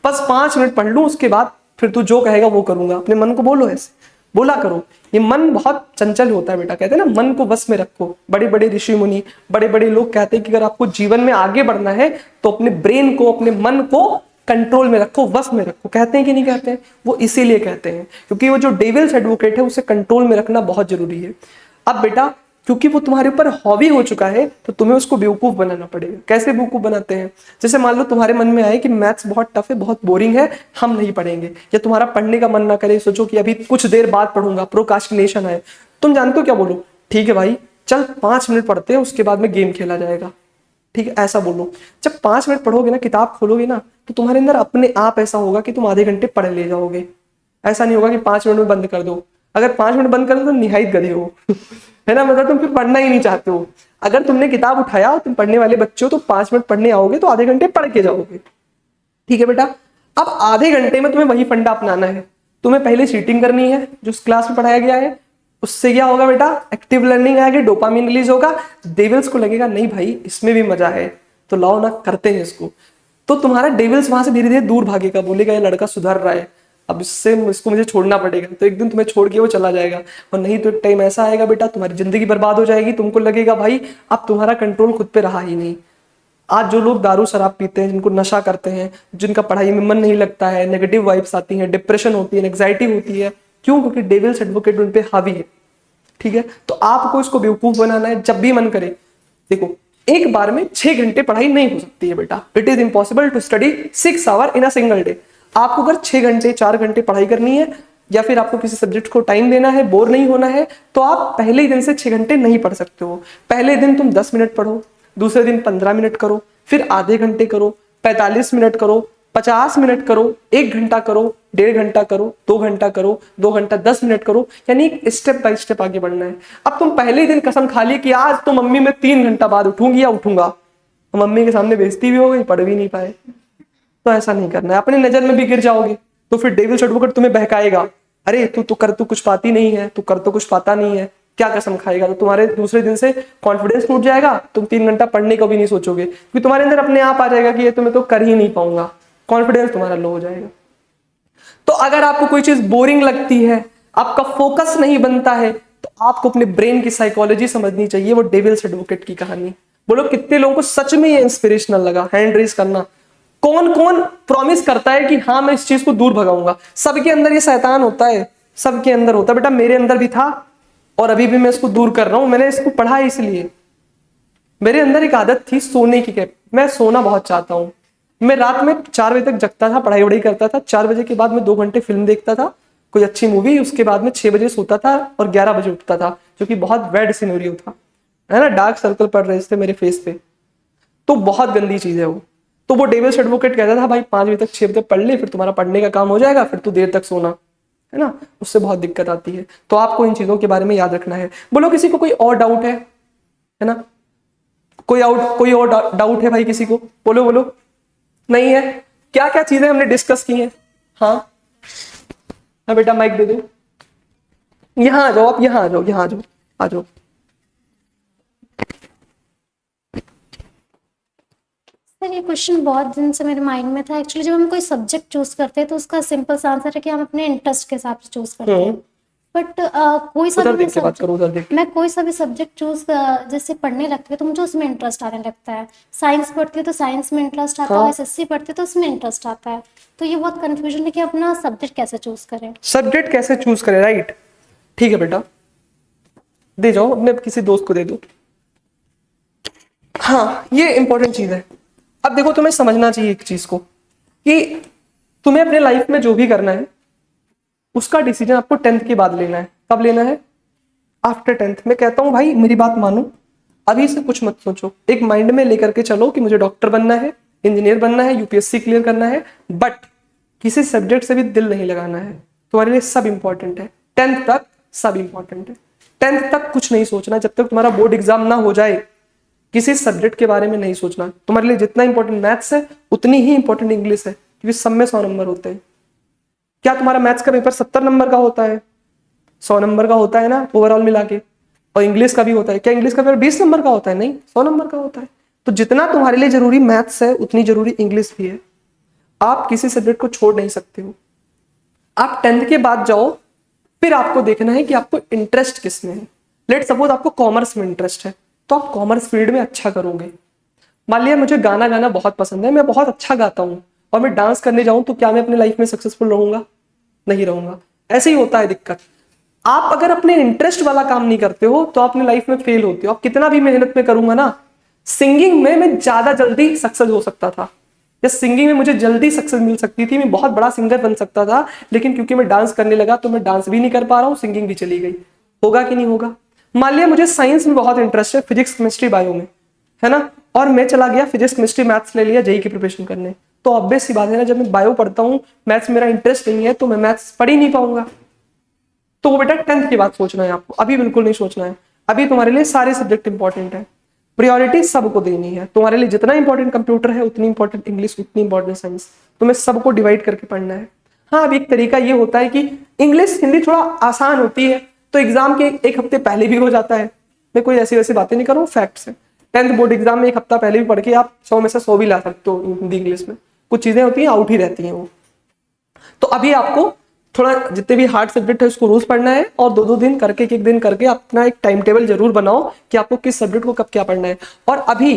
5 मिनट पढ़ लू, उसके बाद फिर तू जो कहेगा वो करूंगा। अपने मन को बोलो, ऐसे बोला करो। ये मन बहुत चंचल होता है बेटा, कहते हैं ना मन को वश में रखो। बड़े बड़े ऋषि मुनि, बड़े बड़े लोग कहते हैं कि अगर आपको जीवन में आगे बढ़ना है तो अपने ब्रेन को, अपने मन को कंट्रोल में रखो, वश में रखो। कहते हैं कि नहीं कहते हैं? वो इसीलिए कहते हैं क्योंकि वो जो डेविल्स एडवोकेट है उसे कंट्रोल में रखना बहुत जरूरी है। अब बेटा क्योंकि वो तुम्हारे ऊपर हावी हो चुका है तो तुम्हें उसको बेवकूफ बनाना पड़ेगा। कैसे बेवकूफ बनाते हैं? जैसे मान लो तुम्हारे मन में आए कि मैथ्स बहुत टफ है, बहुत बोरिंग है, हम नहीं पढ़ेंगे, या तुम्हारा पढ़ने का मन ना करे, सोचो कि अभी कुछ देर बाद पढ़ूंगा, प्रोकास्टिनेशन है। तुम जानते हो क्या बोलो? ठीक है भाई चल 5 मिनट पढ़ते हैं, उसके बाद में गेम खेला जाएगा। ठीक है, ऐसा बोलो। जब 5 मिनट पढ़ोगे ना, किताब खोलोगे ना, तो तुम्हारे अंदर अपने आप ऐसा होगा कि तुम आधे घंटे पढ़ ले जाओगे। ऐसा नहीं होगा कि 5 मिनट में बंद कर दो। अगर 5 मिनट बंद कर दो तो निहायत गधे हो है ना, मतलब तुम फिर पढ़ना ही नहीं चाहते हो। अगर तुमने किताब उठाया और तुम पढ़ने वाले बच्चे हो तो 5 मिनट पढ़ने आओगे तो आधे घंटे पढ़ के जाओगे। ठीक है बेटा, अब आधे घंटे में तुम्हें वही फंडा अपनाना है। तुम्हें पहले चीटिंग करनी है जो उस क्लास में पढ़ाया गया है। उससे क्या होगा बेटा? एक्टिव लर्निंग आएगी, डोपामिन रिलीज होगा, डेविल्स को लगेगा नहीं भाई इसमें भी मजा है, तो लाओ ना करते हैं इसको। तो तुम्हारा डेविल्स वहां से धीरे धीरे दूर भागेगा, बोलेगा ये लड़का सुधर रहा है, अब इसको मुझे छोड़ना पड़ेगा। तो एक दिन तुम्हें छोड़ के वो चला जाएगा, और नहीं तो एक टाइम ऐसा आएगा बेटा तुम्हारी जिंदगी बर्बाद हो जाएगी। तुमको लगेगा भाई अब तुम्हारा कंट्रोल खुद पे रहा ही नहीं। आज जो लोग दारू शराब पीते हैं, जिनको नशा करते हैं, जिनका पढ़ाई में मन नहीं लगता है, नेगेटिव वाइब्स आती हैं, डिप्रेशन होती है, एंग्जाइटी होती है, क्यों? क्योंकि डेविल्स एडवोकेट उन पे हावी है। ठीक है, तो आपको इसको बेवकूफ बनाना है जब भी मन करे। देखो एक बार में 6 घंटे पढ़ाई नहीं हो सकती है बेटा। It is impossible to study 6 hour in a single day. आपको अगर 6 घंटे 4 घंटे पढ़ाई करनी है, या फिर आपको किसी सब्जेक्ट को टाइम देना है, बोर नहीं होना है, तो आप पहले ही दिन से 6 घंटे नहीं पढ़ सकते हो। पहले दिन तुम 10 मिनट पढ़ो, दूसरे दिन 15 मिनट करो, फिर आधे घंटे करो, 45 मिनट करो, 50 मिनट करो, 1 घंटा करो, 1.5 घंटा करो, 2 घंटा करो, 2 घंटा 10 मिनट करो, यानी स्टेप बाय स्टेप आगे बढ़ना है। अब तुम पहले ही दिन कसम खा ली कि आज तो मम्मी मैं 3 घंटा बाद उठूंगी या उठूंगा, मम्मी के सामने बेइज्जती भी हो गई, पढ़ भी नहीं पाए, तो ऐसा नहीं करना है। अपनी नजर में भी गिर जाओगे तो फिर डेविल्स एडवोकेट तुम्हें बहकाएगा, अरे तू कर तो कुछ पाती नहीं है, तू कर तो कुछ पाता नहीं है, क्या कसम खाएगा। तो तुम्हारे दूसरे दिन से कॉन्फिडेंस टूट जाएगा, तुम 3 घंटा पढ़ने को भी नहीं सोचोगे, क्योंकि तुम्हारे अंदर अपने आप आ जाएगा कि ये तो मैं तो कर ही नहीं पाऊंगा, कॉन्फिडेंस तुम्हारा लो हो जाएगा। तो अगर आपको कोई चीज बोरिंग लगती है, आपका फोकस नहीं बनता है, तो आपको अपने ब्रेन की साइकोलॉजी समझनी चाहिए। वो डेविल्स एडवोकेट की कहानी। बोलो कितने लोगों को सच में ये इंस्पिरेशनल लगा? हैंड रेज करना। कौन कौन प्रॉमिस करता है कि हाँ मैं इस चीज को दूर भगाऊंगा? सबके अंदर ये शैतान होता है, सबके अंदर होता है बेटा। मेरे अंदर भी था और अभी भी मैं इसको दूर कर रहा हूं। मैंने इसको पढ़ा है इसलिए। मेरे अंदर एक आदत थी सोने की, मैं सोना बहुत चाहता हूं। मैं रात में 4 बजे तक जगता था, पढ़ाई वढ़ाई करता था। 4 बजे के बाद मैं 2 घंटे फिल्म देखता था, कोई अच्छी मूवी, उसके बाद में 6 बजे सोता था और 11 बजे उठता था, जो कि बहुत बैड सिनेरियो था, है ना। डार्क सर्कल पड़ रहे थे मेरे फेस पे, तो बहुत गंदी चीज है वो। तो वो डेविल्स एडवोकेट कहता था भाई 5 बजे तक 6 बजे तक पढ़ ले, फिर तुम्हारा पढ़ने का काम हो जाएगा, फिर तू देर तक सोना, है ना। उससे बहुत दिक्कत आती है। तो आपको इन चीजों के बारे में याद रखना है। बोलो किसी को कोई और डाउट है ना? कोई और डाउट है भाई किसी को? बोलो बोलो। नहीं है? क्या क्या चीजें हमने डिस्कस की हैं? हाँ हाँ बेटा माइक दे दो। यहाँ आ जाओ, आप यहाँ आ जाओ, यहाँ आ जाओ, आ जाओ। सर ये क्वेश्चन बहुत दिन से मेरे माइंड में था। एक्चुअली जब हम कोई सब्जेक्ट चूज करते हैं तो उसका सिंपल सा आंसर है कि हम अपने इंटरेस्ट के हिसाब से चूज करते हैं। बट कोई सा उधर भी देख के बात करो, उधर देख। मैं कोई सा भी सब्जेक्ट चूज जैसे पढ़ने लगती हूँ तो मुझे उसमें इंटरेस्ट आने लगता है। साइंस पढ़ती हूँ तो साइंस में इंटरेस्ट आता है, हाँ। एसएससी पढ़ती हूँ तो उसमें इंटरेस्ट आता है। तो ये बहुत कंफ्यूजन है कि अपना सब्जेक्ट कैसे चूज करें। सब्जेक्ट कैसे चूज करें, राइट। ठीक है बेटा, दे जाओ अपने किसी दोस्त को दे दो। हाँ, ये इंपॉर्टेंट चीज है। अब देखो, तुम्हें समझना चाहिए एक चीज को कि तुम्हें अपने लाइफ में जो भी करना है उसका डिसीजन आपको 10th के बाद लेना है। कब लेना है? After 10th। मैं कहता हूं भाई मेरी बात मानो, अभी से कुछ मत सोचो, एक माइंड में लेकर के चलो कि मुझे डॉक्टर बनना है, इंजीनियर बनना है, यूपीएससी क्लियर करना है, बट किसी सब्जेक्ट से भी दिल नहीं लगाना है। तुम्हारे लिए सब इंपॉर्टेंट है, 10th तक सब इंपॉर्टेंट है। 10th तक कुछ नहीं सोचना, जब तक तुम्हारा बोर्ड एग्जाम ना हो जाए किसी सब्जेक्ट के बारे में नहीं सोचना। तुम्हारे लिए जितना इंपॉर्टेंट मैथ्स है उतनी ही इंपॉर्टेंट इंग्लिश है, क्योंकि सब में 100 नंबर होते हैं। क्या तुम्हारा मैथ्स का पेपर 70 नंबर का होता है? 100 नंबर का होता है ना ओवरऑल मिला के। और इंग्लिश का भी होता है, क्या इंग्लिश का पेपर 20 नंबर का होता है? नहीं, 100 नंबर का होता है। तो जितना तुम्हारे लिए जरूरी मैथ्स है उतनी जरूरी इंग्लिश भी है। आप किसी सब्जेक्ट को छोड़ नहीं सकते हो। आप 10th के बाद जाओ, फिर आपको देखना है कि आपको इंटरेस्ट किस में है। लेट सपोज आपको कॉमर्स में इंटरेस्ट है तो आप कॉमर्स फील्ड में अच्छा करोगे। मान लिया मुझे गाना गाना बहुत पसंद है, मैं बहुत अच्छा गाता हूँ और मैं डांस करने जाऊं तो क्या मैं अपनी लाइफ में सक्सेसफुल रहूंगा? नहीं रहूंगा। ऐसे ही होता है दिक्कत। आप अगर अपने इंटरेस्ट वाला काम नहीं करते हो तो आप अपनी लाइफ में फेल होते हो। आप कितना भी मेहनत में करूंगा ना, सिंगिंग में मैं ज्यादा जल्दी सक्सेस हो सकता था, या सिंगिंग में मुझे जल्दी सक्सेस मिल सकती थी, मैं बहुत बड़ा सिंगर बन सकता था, लेकिन क्योंकि मैं डांस करने लगा तो मैं डांस भी नहीं कर पा रहा हूँ, सिंगिंग भी चली गई। होगा कि नहीं होगा? मान लिया मुझे साइंस में बहुत इंटरेस्ट है, फिजिक्स केमिस्ट्री बायो में, है ना, और मैं चला गया फिजिक्स केमिस्ट्री मैथ्स ले लिया जेईई की प्रिपरेशन करने, तो ऑब्वियस सी बात है ना, जब मैं बायो पढ़ता हूँ, मैथ्स मेरा इंटरेस्ट नहीं है, तो मैं मैथ्स पढ़ ही नहीं पाऊंगा। तो वो बेटा 10th के बाद सोचना है आपको, अभी बिल्कुल नहीं सोचना है। अभी तुम्हारे लिए सारे सब्जेक्ट इंपॉर्टेंट है, प्रायोरिटी सबको देनी है। तुम्हारे लिए जितना इंपॉर्टेंट कंप्यूटर है उतनी इंपॉर्टेंट इंग्लिश, उतनी इंपॉर्टेंट साइंस, तुम्हें सबको डिवाइड करके पढ़ना है। हाँ, अब एक तरीका ये होता है कि इंग्लिश हिंदी थोड़ा आसान होती है तो एग्जाम के एक हफ्ते पहले भी हो जाता है। मैं कोई ऐसी वैसी बातें नहीं कर रहा हूँ, फैक्ट्स है। 10th बोर्ड एग्जाम में एक हफ्ता पहले भी पढ़ के आप 100 में से 100 भी ला सकते हो हिंदी इंग्लिश में। कुछ चीजें होती हैं आउट ही रहती हैं वो। तो अभी आपको थोड़ा जितने भी हार्ड सब्जेक्ट है उसको रोज पढ़ना है, और 2-2 दिन करके, एक दिन करके अपना एक टाइम टेबल जरूर बनाओ कि आपको किस सब्जेक्ट को कब क्या पढ़ना है। और अभी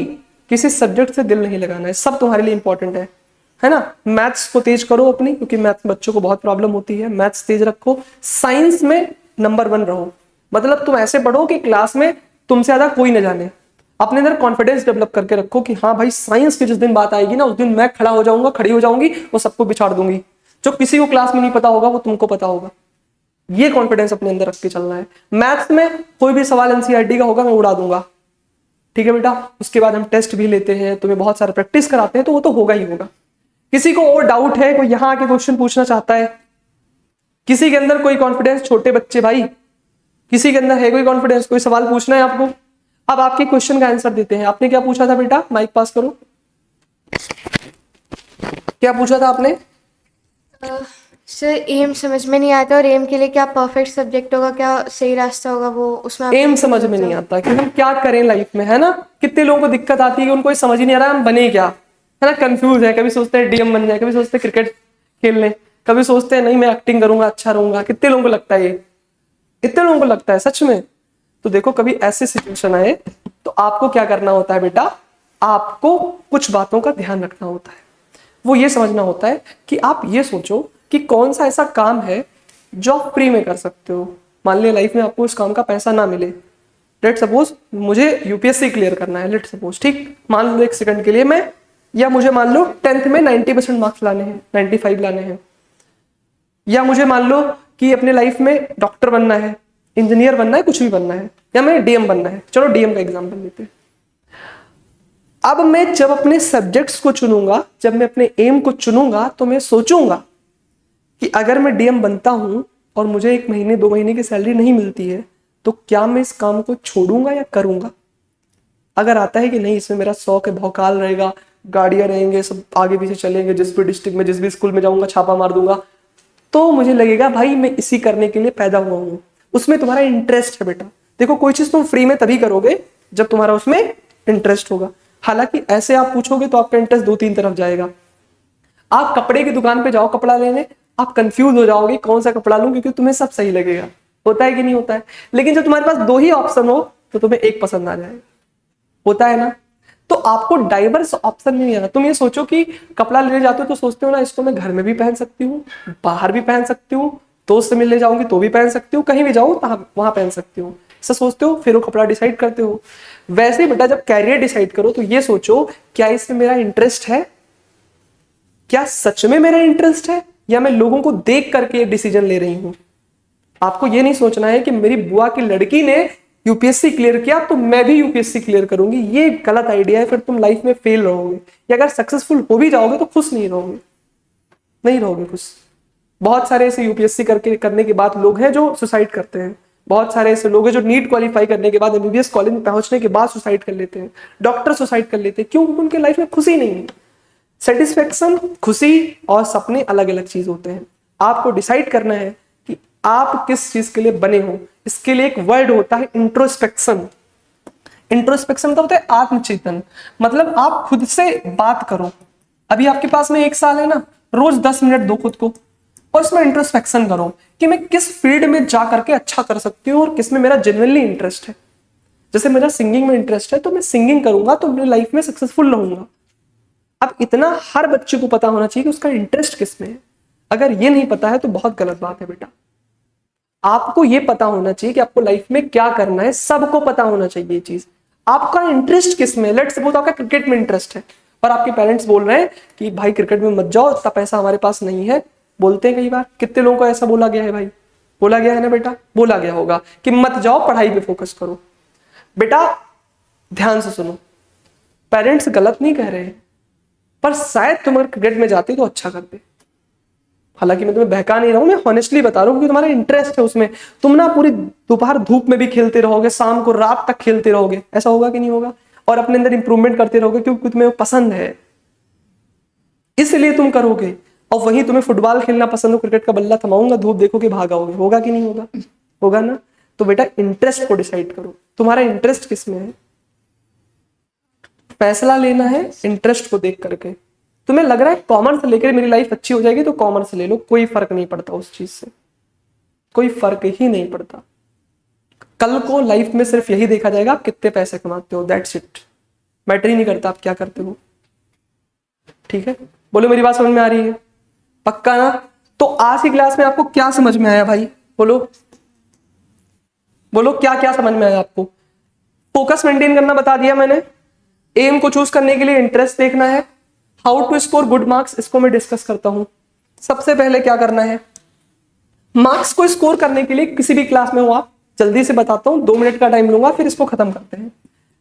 किसी सब्जेक्ट से दिल नहीं लगाना है, सब तुम्हारे लिए इंपॉर्टेंट है ना। मैथ्स को तेज करो अपनी, क्योंकि मैथ्स बच्चों को बहुत प्रॉब्लम होती है, मैथ्स तेज रखो। साइंस में नंबर 1 रहो, मतलब तुम ऐसे पढ़ो कि क्लास में तुमसे ज्यादा कोई न जाने। अपने अंदर कॉन्फिडेंस डेवलप करके रखो कि हाँ भाई, साइंस की जिस दिन बात आएगी ना, उस दिन मैं खड़ा हो जाऊंगा, खड़ी हो जाऊंगी, वो सबको बिछाड़ दूंगी। जो किसी को क्लास में नहीं पता होगा वो तुमको पता होगा। ये कॉन्फिडेंस अपने अंदर रख के चलना है। मैथ्स में कोई भी सवाल एनसीईआरटी का होगा मैं उड़ा दूंगा, ठीक है बेटा। उसके बाद हम टेस्ट भी लेते हैं, तुम्हें बहुत सारा प्रैक्टिस कराते हैं, तो वो तो होगा ही होगा। किसी को और डाउट है, कोई यहाँ आके क्वेश्चन पूछना चाहता है? किसी के अंदर कोई कॉन्फिडेंस? छोटे बच्चे भाई, किसी के अंदर है कोई कॉन्फिडेंस? कोई सवाल पूछना है आपको? अब आपके क्वेश्चन का आंसर देते हैं। आपने क्या पूछा था बेटा? माइक पास करो। क्या पूछा था आपने? सर एम समझ में नहीं आता, और एम के लिए क्या परफेक्ट सब्जेक्ट होगा, क्या सही रास्ता होगा, वो उसमें आप एम समझ में नहीं आता कि हम क्या करें लाइफ में, है ना। कितने लोगों को दिक्कत आती है कि उनको समझ ही नहीं आ रहा हम बने क्या, है ना, कंफ्यूज है। कभी सोचते हैं डीएम बन जाए, कभी सोचते हैं क्रिकेट खेल लें, कभी सोचते हैं नहीं मैं एक्टिंग करूंगा अच्छा रहूंगा। कितने लोगों को लगता है ये? कितने लोगों को लगता है सच में? तो देखो, कभी ऐसी सिचुएशन आए तो आपको क्या करना होता है बेटा, आपको कुछ बातों का ध्यान रखना होता है। वो ये समझना होता है कि आप ये सोचो कि कौन सा ऐसा काम है जो आप फ्री में कर सकते हो। मान लिया लाइफ में आपको इस काम का पैसा ना मिले, लेट सपोज मुझे यूपीएससी क्लियर करना है, लेट सपोज, ठीक, मान लो एक सेकंड के लिए मैं, या मुझे मान लो 10th में 90% मार्क्स लाने हैं, 95 लाने हैं, या मुझे मान लो कि अपने लाइफ में डॉक्टर बनना है, इंजीनियर बनना है, कुछ भी बनना है, या मैं डीएम बनना है। चलो डीएम का एग्जाम्पल लेते हैं। अब मैं जब अपने सब्जेक्ट्स को चुनूंगा, जब मैं अपने एम को चुनूंगा, तो मैं सोचूंगा कि अगर मैं डीएम बनता हूं और मुझे 1 महीने 2 महीने की सैलरी नहीं मिलती है, तो क्या मैं इस काम को छोड़ूंगा या करूंगा? अगर आता है कि नहीं, इसमें मेरा शौक है, भौकाल रहेगा, गाड़ियां रहेंगे, सब आगे पीछे चलेंगे, जिस भी डिस्ट्रिक्ट में जिस भी स्कूल में जाऊंगा छापा मार दूंगा, तो मुझे लगेगा भाई मैं इसी करने के लिए पैदा हुआ हूं। उसमें तुम्हारा इंटरेस्ट है बेटा। देखो, कोई चीज तुम फ्री में तभी करोगे जब तुम्हारा उसमें इंटरेस्ट होगा। हालांकि ऐसे आप पूछोगे तो आपका इंटरेस्ट 2-3 तरफ जाएगा। आप कपड़े की दुकान पे जाओ कपड़ा लेने, आप कंफ्यूज हो जाओगे कौन सा कपड़ा लूं, क्योंकि तुम्हें सब सही लगेगा। होता है कि नहीं होता है? लेकिन जब तुम्हारे पास 2 ही ऑप्शन हो तो तुम्हें एक पसंद आ जाएगा, होता है ना? तो आपको डाइवर्स ऑप्शन नहीं आना। तुम ये सोचो कि कपड़ा लेने जाते हो तो सोचते हो ना, इसको मैं घर में भी पहन सकती हूँ, बाहर भी पहन सकती हूँ, दोस्त से मिलने जाऊंगी तो भी पहन सकती हूँ, कहीं भी जाऊँ वहां पहन सकती हूँ, ऐसा सोचते हो, फिर वो कपड़ा डिसाइड करते हो। वैसे ही बेटा जब कैरियर डिसाइड करो तो ये सोचो, क्या इसमें मेरा इंटरेस्ट है? क्या सच में मेरा इंटरेस्ट है, या मैं लोगों को देख करके ये डिसीजन ले रही हूं? आपको ये नहीं सोचना है कि मेरी बुआ की लड़की ने यूपीएससी क्लियर किया तो मैं भी यूपीएससी क्लियर करूंगी। ये गलत आइडिया है, फिर तुम लाइफ में फेल रहोगे, या अगर सक्सेसफुल हो भी जाओगे तो खुश नहीं रहोगे, नहीं रहोगे खुश। बहुत सारे ऐसे यूपीएससी करने के बाद लोग हैं जो सुसाइड करते हैं। बहुत सारे ऐसे लोग हैं जो नीट क्वालिफाई करने के बाद एमबीबीएस कॉलेज में पहुंचने के बाद सुसाइड कर लेते हैं, डॉक्टर सुसाइड कर लेते हैं। क्यों? क्योंकि उनके लाइफ में खुशी नहीं है। सेटिस्फेक्शन, खुशी और सपने अलग अलग चीज होते हैं। आपको डिसाइड करना है कि आप किस चीज के लिए बने हो। इसके लिए एक वर्ड होता है इंट्रोस्पेक्शन। इंट्रोस्पेक्शन मतलब होता है आत्मचिंतन, मतलब आप खुद से बात करो। अभी आपके पास में 1 साल है ना, रोज 10 मिनट दो खुद को और इसमें इंट्रोस्पेक्शन करो कि मैं किस फील्ड में जा करके अच्छा कर सकती हूँ और किस में मेरा जेन्युइनली इंटरेस्ट है। जैसे मेरा सिंगिंग में इंटरेस्ट है तो मैं सिंगिंग करूंगा तो अपनी लाइफ में सक्सेसफुल रहूंगा। अब इतना हर बच्चे को पता होना चाहिए कि उसका इंटरेस्ट किस में है। अगर ये नहीं पता है तो बहुत गलत बात है बेटा। आपको ये पता होना चाहिए कि आपको लाइफ में क्या करना है, सबको पता होना चाहिए ये चीज। आपका इंटरेस्ट किस में है? लेट्स सपोज आपका क्रिकेट में इंटरेस्ट है और आपके पेरेंट्स बोल रहे हैं कि भाई क्रिकेट में मत जाओ, इतना पैसा हमारे पास नहीं है। बोलते हैं कई बार, कितने लोगों को ऐसा बोला गया है भाई? बोला गया है ना बेटा, बोला गया होगा कि मत जाओ, पढ़ाई पे फोकस करो। बेटा ध्यान से सुनो, पेरेंट्स गलत नहीं कह रहे हैं, पर शायद तुम अगर क्रिकेट में जाते तो अच्छा करते। हालांकि मैं तुम्हें बहका नहीं रहा हूं, मैं ऑनेस्टली बता रहा हूं क्योंकि तुम्हारा इंटरेस्ट है उसमें। तुम ना पूरी दोपहर धूप में भी खेलते रहोगे, शाम को रात तक खेलते रहोगे, ऐसा होगा कि नहीं होगा? और अपने अंदर इंप्रूवमेंट करते रहोगे क्योंकि तुम्हें पसंद है, इसलिए तुम करोगे। और वहीं तुम्हें फुटबॉल खेलना पसंद हो, क्रिकेट का बल्ला थमाऊंगा, धूप देखोगे, भागाओगे, होगा कि नहीं होगा? होगा ना? तो बेटा इंटरेस्ट को डिसाइड करो, तुम्हारा इंटरेस्ट किस में है। फैसला लेना है इंटरेस्ट को देख करके। तुम्हें लग रहा है कॉमर्स लेकर मेरी लाइफ अच्छी हो जाएगी तो कॉमर्स ले लो, कोई फर्क नहीं पड़ता उस चीज से, कोई फर्क ही नहीं पड़ता। कल को लाइफ में सिर्फ यही देखा जाएगा आप कितने पैसे कमाते हो, दैट्स इट। मैटर ही नहीं करता आप क्या करते हो। ठीक है, बोलो मेरी बात समझ में आ रही है? पक्का ना? तो आज की क्लास में आपको क्या समझ में आया भाई? बोलो बोलो, क्या क्या समझ में आया आपको? फोकस मेंटेन करना बता दिया मैंने, एम को चूज करने के लिए इंटरेस्ट देखना है, how to score good marks, इसको मैं डिस्कस करता हूं। सबसे पहले क्या करना है, मार्क्स को स्कोर करने के लिए किसी भी क्लास में हो आप, जल्दी से बताता हूं, 2 मिनट का टाइम लूंगा, फिर इसको खत्म करते हैं।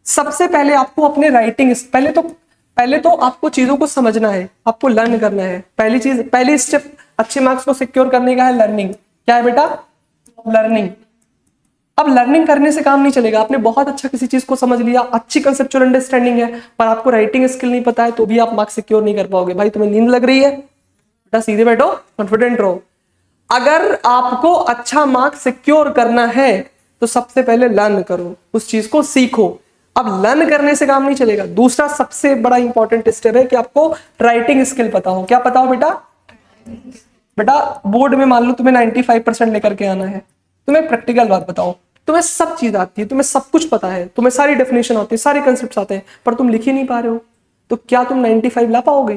सबसे पहले आपको अपने राइटिंग, पहले तो आपको चीजों को समझना है, आपको लर्न करना है। पहली स्टेप अच्छे मार्क्स को सिक्योर करने का है लर्निंग। क्या है बेटा? लर्निंग। अब लर्निंग करने से काम नहीं चलेगा। आपने बहुत अच्छा किसी चीज को समझ लिया, अच्छी कंसेप्चुअल अंडरस्टैंडिंग है, पर आपको राइटिंग स्किल नहीं पता है तो भी आप मार्क्स सिक्योर नहीं कर पाओगे। भाई तुम्हें नींद लग रही है? बेटा सीधे बैठो, कॉन्फिडेंट रहो। अगर आपको अच्छा मार्क्स सिक्योर करना है तो सबसे पहले लर्न करो, उस चीज को सीखो। अब लर्न करने से काम नहीं चलेगा। दूसरा सबसे बड़ा इंपॉर्टेंट स्टेप है कि आपको राइटिंग स्किल पता हो। क्या पता हो बेटा? बेटा बोर्ड में मान लो तुम्हें 95% लेकर के आना है, तुम्हें प्रैक्टिकल बात बताओ, तुम्हें सब चीज आती है, तुम्हें सब कुछ पता है, तुम्हें सारी डेफिनेशन आती है, सारे कंसेप्ट आते हैं, पर तुम लिख ही नहीं पा रहे हो, तो क्या तुम 95 ला पाओगे?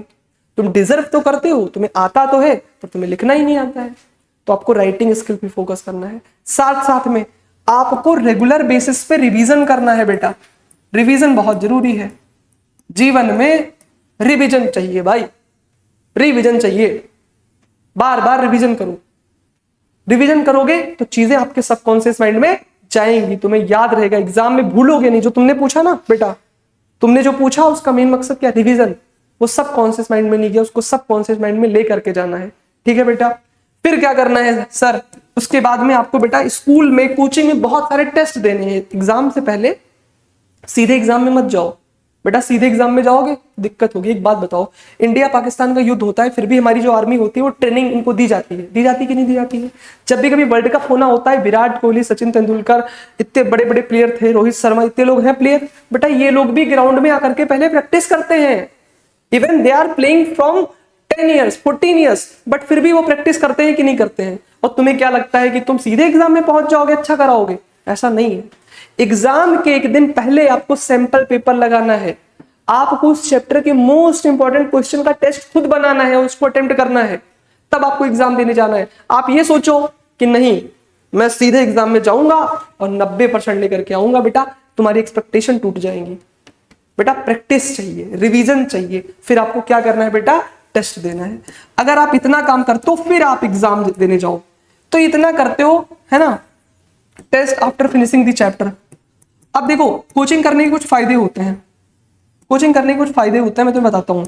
तुम डिजर्व तो करते हो, तुम्हें आता तो है, पर तुम्हें लिखना ही नहीं आता है। तो आपको राइटिंग स्किल पे फोकस करना है। साथ साथ में आपको रेगुलर बेसिस पे रिवीजन करना है बेटा। रिवीजन बहुत जरूरी है, जीवन में रिवीजन चाहिए भाई, रिवीजन चाहिए, बार बार रिवीजन करो। रिवीजन करोगे तो चीजें आपके सबकॉन्शियस माइंड में जाएंगी, तुम्हें याद रहेगा, एग्जाम में भूलोगे नहीं। जो तुमने पूछा ना बेटा, तुमने जो पूछा उसका मेन मकसद क्या? रिवीजन। वो सबकॉन्शियस माइंड में नहीं गया, उसको सबकॉन्शियस माइंड में लेकर के जाना है। ठीक है बेटा? फिर क्या करना है सर? उसके बाद में आपको बेटा स्कूल में, कोचिंग में बहुत सारे टेस्ट देने हैं। एग्जाम से पहले सीधे एग्जाम में मत जाओ बेटा, सीधे एग्जाम में जाओगे दिक्कत होगी। एक बात बताओ, इंडिया पाकिस्तान का युद्ध होता है, फिर भी हमारी जो आर्मी होती है वो ट्रेनिंग इनको दी जाती है, दी जाती कि नहीं दी जाती है? जब भी कभी वर्ल्ड कप होना होता है, विराट कोहली, सचिन तेंदुलकर, इतने बड़े बड़े प्लेयर थे, रोहित शर्मा, इतने लोग हैं प्लेयर, बेटा ये लोग भी ग्राउंड में आकर के पहले प्रैक्टिस करते हैं। Even they are playing from 10 years 14 years, but फिर भी वो प्रैक्टिस करते हैं कि नहीं करते हैं? और तुम्हें क्या लगता है कि तुम सीधे एग्जाम में पहुंच जाओगे, अच्छा कराओगे? ऐसा नहीं है। एग्जाम के एक दिन पहले आपको सैंपल पेपर लगाना है, आपको उस चैप्टर के मोस्ट इंपॉर्टेंट क्वेश्चन का टेस्ट खुद बनाना है, उसको अटेम्प्ट करना है, तब आपको एग्जाम देने जाना है। आप ये सोचो कि नहीं मैं सीधे एग्जाम में जाऊंगा और 90% लेकर के आऊंगा, बेटा तुम्हारी एक्सपेक्टेशन टूट जाएंगी। बेटा प्रैक्टिस चाहिए, रिवीजन चाहिए, फिर आपको क्या करना है बेटा, टेस्ट देना है। अगर आप इतना काम करते हो फिर आप एग्जाम देने जाओ, तो इतना करते हो है ना, test after finishing the chapter. अब देखो कोचिंग करने के कुछ फायदे होते हैं, कोचिंग करने के कुछ फायदे होते हैं, मैं तुम्हें बताता हूँ।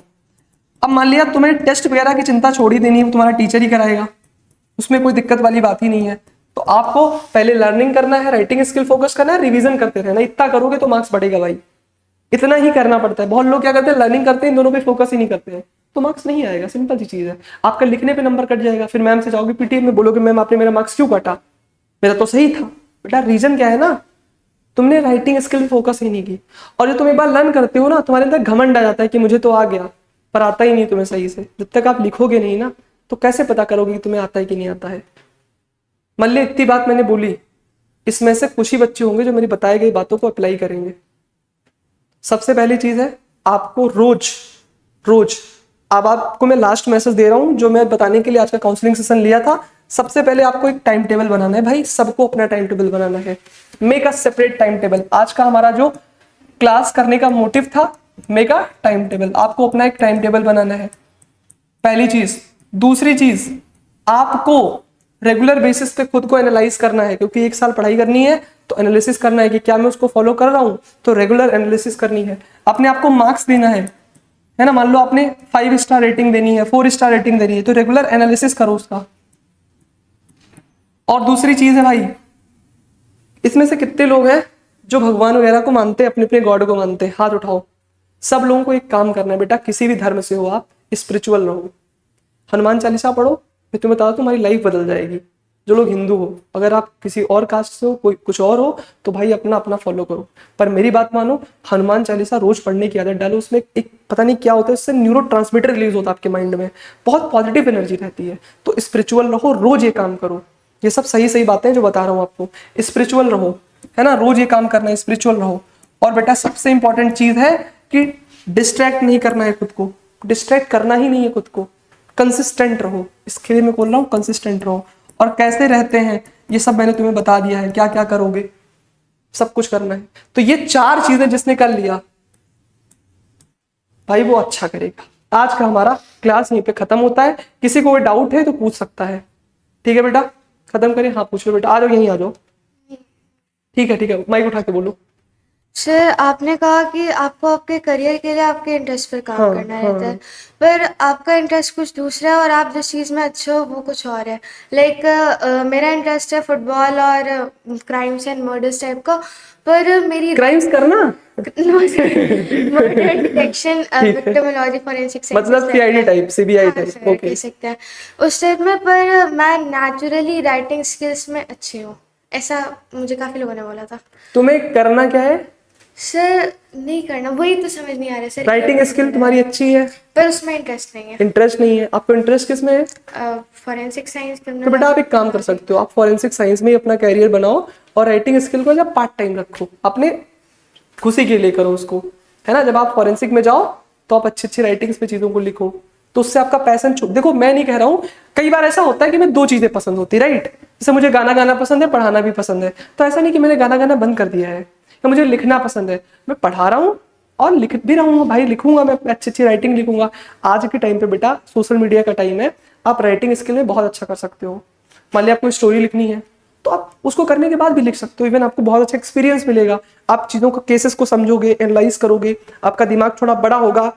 अब मान लिया तुम्हें टेस्ट वगैरह की चिंता छोड़ ही देनी है, तुम्हारा टीचर ही कराएगा, उसमें कोई दिक्कत वाली बात ही नहीं है। तो आपको पहले लर्निंग करना है, राइटिंग स्किल फोकस करना है, रिवीजन करते रहना। इतना करोगे तो मार्क्स बढ़ेगा भाई, इतना ही करना पड़ता है। बहुत लोग क्या करते हैं, लर्निंग करते हैं, इन दोनों पे फोकस ही नहीं करते हैं, तो मार्क्स नहीं आएगा। सिंपल सी चीज है, आपका लिखने पे नंबर कट जाएगा, फिर मैम से जाओगे पीटीएम में, बोलोगे मैम आपने मेरा मार्क्स क्यों काटा, मेरा तो सही था। बेटा रीजन क्या है ना, तुमने राइटिंग स्किल फोकस ही नहीं की। और जो तुम एक बार लर्न करते हो ना, तुम्हारे अंदर घमंड आ जाता है कि मुझे तो आ गया, पर आता ही नहीं तुम्हें सही से। जब तक आप लिखोगे नहीं ना, तो कैसे पता करोगे कि तुम्हें आता है कि नहीं आता है। मान ली इतनी बात मैंने बोली, इसमें से कुछ ही बच्चे होंगे जो मेरी बताई गई बातों को अप्लाई करेंगे। सबसे पहली चीज है आपको रोज रोज, अब आपको मैं लास्ट मैसेज दे रहा हूं जो मैं बताने के लिए आज का काउंसलिंग सेशन लिया था। सबसे पहले आपको एक टाइम टेबल बनाना है भाई, सबको अपना टाइम टेबल बनाना है। Make a separate time table. आज का हमारा जो क्लास करने का मोटिव था, मेक अ टाइम टेबल। आपको अपना एक टाइम टेबल बनाना है, पहली चीज। दूसरी चीज, आपको रेगुलर बेसिस पे खुद को एनालाइज करना है, क्योंकि एक साल पढ़ाई करनी है तो एनालिसिस करना है कि क्या मैं उसको फॉलो कर रहा हूं, तो रेगुलर एनालिसिस करनी है। अपने आप को मार्क्स देना है ना। मान लो आपने 5 स्टार रेटिंग देनी है, 4 स्टार रेटिंग देनी है, तो रेगुलर एनालिसिस करो उसका। और दूसरी चीज है भाई, इसमें से कितने लोग हैं जो भगवान वगैरह को मानते हैं, अपने अपने गॉड को मानते हैं, हाथ उठाओ। सब लोगों को एक काम करना है बेटा, किसी भी धर्म से हो आप, स्पिरिचुअल रहो। हनुमान चालीसा पढ़ो, मैं तुम्हें बता दूं तुम्हारी लाइफ बदल जाएगी। जो लोग हिंदू हो, अगर आप किसी और कास्ट से हो, कोई कुछ और हो, तो भाई अपना अपना फॉलो करो, पर मेरी बात मानो, हनुमान चालीसा रोज पढ़ने की आदत डालो। उसमें एक पता नहीं क्या होता है, उससे न्यूरो ट्रांसमीटर रिलीज होता है आपके माइंड में, बहुत पॉजिटिव एनर्जी रहती है। तो स्पिरिचुअल रहो, रोज ये काम करो। ये सब सही सही बातें जो बता रहा हूँ आपको, स्पिरिचुअल रहो, है ना, रोज ये काम करना है, स्पिरिचुअल रहो। और बेटा सबसे इंपॉर्टेंट चीज है कि डिस्ट्रैक्ट नहीं करना है खुद को, डिस्ट्रैक्ट करना ही नहीं है खुद को। कंसिस्टेंट रहो, इसके लिए मैं बोल रहा हूँ कंसिस्टेंट रहो। और कैसे रहते हैं ये सब मैंने तुम्हें बता दिया है, क्या क्या करोगे, सब कुछ करना है। तो ये 4 चीजें जिसने कर लिया भाई वो अच्छा करेगा। आज का हमारा क्लास यहीं पे खत्म होता है। किसी को कोई डाउट है तो पूछ सकता है, ठीक है बेटा, खत्म करें। हाँ पूछ लो बेटा, आ जाओ यहीं आ जाओ। ठीक है, माइक उठा के बोलो। सर आपने कहा कि आपको आपके करियर के लिए आपके इंटरेस्ट पर काम करना रहता है, पर आपका इंटरेस्ट कुछ दूसरा है और आप जिस चीज़ में अच्छे हो वो कुछ और है। लाइक मेरा इंटरेस्ट है फुटबॉल और क्राइम्स एंड मर्डर्स टाइप का, पर मेरी क्राइम्स करना murder detection, victimology, forensic science, मतलब CID type, CBI type, okay कह सकते हैं उस टाइप में। पर मैं नेचुरली राइटिंग स्किल्स में अच्छी हूँ, ऐसा मुझे काफ़ी लोगों ने बोला था। तुम्हें करना क्या है? सर नहीं करना, वही तो समझ नहीं आ रहा सर। राइटिंग स्किल तुम्हारी अच्छी है, पर उसमें इंटरेस्ट नहीं है। इंटरेस्ट नहीं है। आपको इंटरेस्ट किस में है? फॉरेंसिक साइंस तो बेटा आप एक काम कर सकते हो, आप फॉरेंसिक साइंस में ही अपना कैरियर बनाओ और राइटिंग स्किल को जब पार्ट टाइम रखो, अपने खुशी के लिए करो उसको, है ना। जब आप फॉरेंसिक में जाओ तो आप अच्छी अच्छी राइटिंग्स पे चीजों को लिखो, तो उससे आपका पैशन देखो, मैं नहीं कह रहा हूँ, कई बार ऐसा होता है कि मैं 2 चीजें पसंद होती, राइट। जैसे मुझे गाना गाना पसंद है, पढ़ाना भी पसंद है, तो ऐसा नहीं कि मैंने गाना गाना बंद कर दिया है। या मुझे लिखना पसंद है, मैं पढ़ा रहा हूँ और लिख भी रहा हूँ भाई, लिखूंगा मैं, अच्छी अच्छी राइटिंग लिखूंगा। आज के टाइम पे बेटा सोशल मीडिया का टाइम है, आप राइटिंग स्किल में बहुत अच्छा कर सकते हो। मान लिया आपको स्टोरी लिखनी है तो आप उसको करने के बाद भी लिख सकते हो, इवन आपको बहुत अच्छा एक्सपीरियंस मिलेगा। आप चीज़ों को, केसेस को समझोगे, एनालाइज करोगे, आपका दिमाग थोड़ा बड़ा होगा,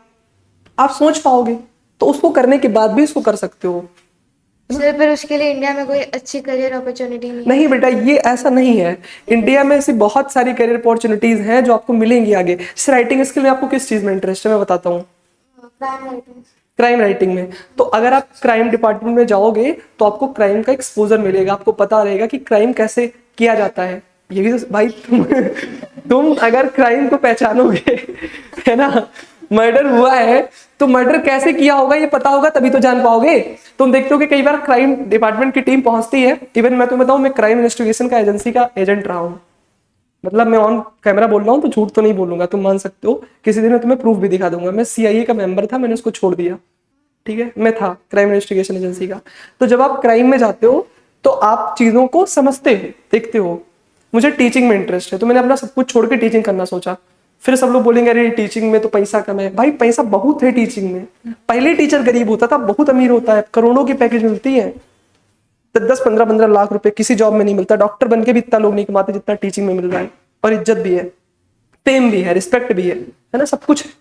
आप सोच पाओगे, तो उसको करने के बाद भी उसको कर सकते हो। सर पर उसके लिए इंडिया में कोई अच्छी करियर अपॉर्चुनिटी नहीं बेटा, ये ऐसा नहीं है। इंडिया में ऐसी बहुत सारी करियर अपॉर्चुनिटीज हैं जो आपको मिलेंगी आगे। जैसे राइटिंग स्किल में आपको किस चीज में इंटरेस्ट है मैं बताता हूँ। क्राइम राइटिंग में, तो अगर आप क्राइम डिपार्टमेंट में जाओगे तो आपको क्राइम का एक्सपोजर मिलेगा, आपको पता रहेगा कि क्राइम कैसे किया जाता है। ये भी तो भाई तुम अगर क्राइम को पहचानोगे, है ना, मर्डर हुआ है तो मर्डर कैसे किया होगा ये पता होगा तभी तो जान पाओगे। तुम देखते हो कि कई बार क्राइम डिपार्टमेंट की टीम पहुंचती है, इवन मैं तुम्हें बताऊं मैं क्राइम इन्वेस्टिगेशन का एजेंसी का एजेंट रहा हूँ, मतलब मैं ऑन कैमरा बोल रहा हूँ तो झूठ तो नहीं बोलूंगा, तुम मान सकते हो, किसी दिन मैं तुम्हें प्रूफ भी दिखा दूंगा। मैं CIA का मेंबर था, मैंने उसको छोड़ दिया, ठीक है, मैं था क्राइम इन्वेस्टिगेशन एजेंसी का। तो जब आप क्राइम में जाते हो तो आप चीजों को समझते हो, देखते हो। मुझे टीचिंग में इंटरेस्ट है तो मैंने अपना सब कुछ छोड़ के टीचिंग करना सोचा। फिर सब लोग बोलेंगे अरे टीचिंग में तो पैसा कम है, भाई पैसा बहुत है टीचिंग में। पहले टीचर गरीब होता था, बहुत अमीर होता है, करोड़ों की पैकेज मिलती है, 10-15 लाख रुपए किसी जॉब में नहीं मिलता। डॉक्टर बन के भी इतना लोग नहीं कमाते जितना टीचिंग में मिल रहा है, और इज्जत भी है, फेम भी है, रिस्पेक्ट भी है ना, सब कुछ है।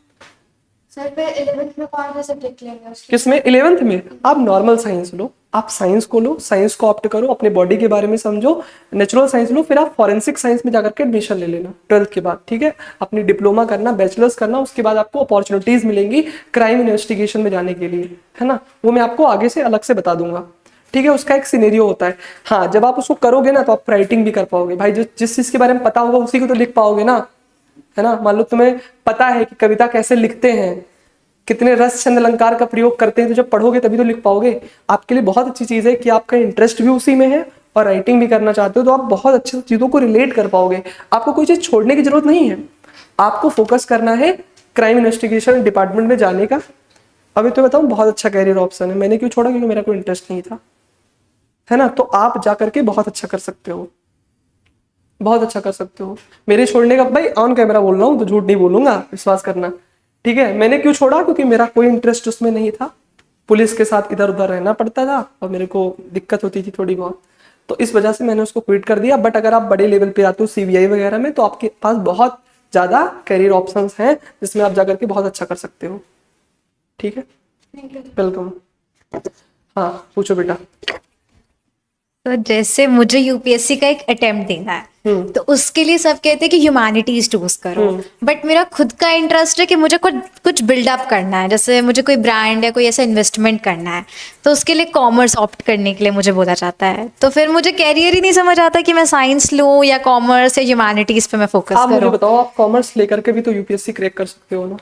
सर पे 11th में कौन सा सब्जेक्ट लेंगे उसके? किसमें? 11th में आप नॉर्मल साइंस लो, आप साइंस को लो, साइंस को ऑप्ट करो, अपने बॉडी के बारे में समझो, नेचुरल साइंस लो, फिर आप फॉरेंसिक साइंस में जाकर के एडमिशन ले लेना 12th के बाद, ठीक है। अपनी डिप्लोमा करना, बैचलर्स करना, उसके बाद आपको अपॉर्चुनिटीज मिलेंगी क्राइम इन्वेस्टिगेशन में जाने के लिए, है ना, वो मैं आपको आगे से अलग से बता दूंगा, ठीक है। उसका एक सिनेरियो होता है। हाँ, जब आप उसको करोगे ना तो आप राइटिंग भी कर पाओगे भाई, जिस चीज के बारे में पता होगा उसी को तो लिख पाओगे ना, है ना। मान लो तुम्हें पता है कि कविता कैसे लिखते हैं, कितने रस छंद अलंकार का प्रयोग करते हैं, तो जब पढ़ोगे तभी तो लिख पाओगे। आपके लिए बहुत अच्छी चीज है कि आपका इंटरेस्ट भी उसी में है और राइटिंग भी करना चाहते हो, तो आप बहुत अच्छी चीजों को रिलेट कर पाओगे। आपको कोई चीज छोड़ने की जरूरत नहीं है, आपको फोकस करना है क्राइम इन्वेस्टिगेशन डिपार्टमेंट में जाने का। अभी तो बताऊं बहुत अच्छा कैरियर ऑप्शन है। मैंने क्यों छोड़ा? क्योंकि मेरा कोई इंटरेस्ट नहीं था, है ना। तो आप जा करके बहुत अच्छा कर सकते हो, बहुत अच्छा कर सकते हो। मेरे छोड़ने का, भाई ऑन कैमरा बोल रहा हूँ तो झूठ नहीं बोलूंगा, विश्वास करना, ठीक है। मैंने क्यों छोड़ा? क्योंकि मेरा कोई इंटरेस्ट उसमें नहीं था, पुलिस के साथ इधर उधर रहना पड़ता था और मेरे को दिक्कत होती थी थोड़ी बहुत, तो इस वजह से मैंने उसको क्विट कर दिया। बट अगर आप बड़े लेवल पे आते हो CBI वगैरह में, तो आपके पास बहुत ज्यादा करियर ऑप्शंस हैं जिसमें आप जाकर के बहुत अच्छा कर सकते हो, ठीक है। वेलकम। हाँ पूछो बेटा। तो जैसे मुझे यूपीएससी का एक अटेम्प्ट देना है तो उसके लिए सब कहते हैं कि ह्यूमैनिटीज चूज करो, बट मेरा खुद का इंटरेस्ट है कि मुझे कुछ बिल्डअप करना है, जैसे मुझे कोई ब्रांड या कोई ऐसा इन्वेस्टमेंट करना है, तो उसके लिए कॉमर्स ऑप्ट करने के लिए मुझे बोला जाता है। तो फिर मुझे कैरियर ही नहीं समझ आता कि मैं साइंस लूँ या कॉमर्स या ह्यूमैनिटीज पे मैं फोकस आप मुझे करूँ। बताओ, आप कॉमर्स लेकर के भी तो UPSC क्रैक कर सकते हो ना?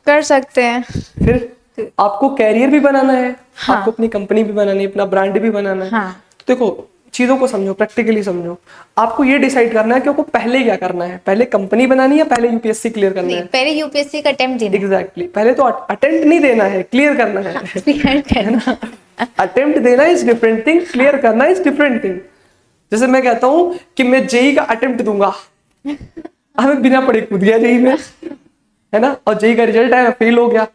कर सकते हैं। फिर आपको कैरियर भी बनाना है, हाँ। आपको अपनी कंपनी भी बनानी है, अपना ब्रांड भी बनाना है। हाँ। देखो चीजों को समझो, प्रैक्टिकली समझो। आपको ये डिसाइड करना है कि आपको पहले क्या करना है, पहले कंपनी बनानी है, पहले UPSC क्लियर करना नहीं, है। पहले यूपीएससी का अटेम्प्ट देना है। एग्जैक्टली, पहले तो अटेम्प्ट नहीं देना है, क्लियर करना है। क्लियर करना। अटेम्प्ट देना इज डिफरेंट थिंग, क्लियर करना इज डिफरेंट थिंग। जैसे मैं कहता हूँ कि मैं JEE का अटेम्प्ट दूंगा, हमें बिना पढ़े कूद गया JEE में, है ना, और JEE का रिजल्ट आया, फेल हो गया,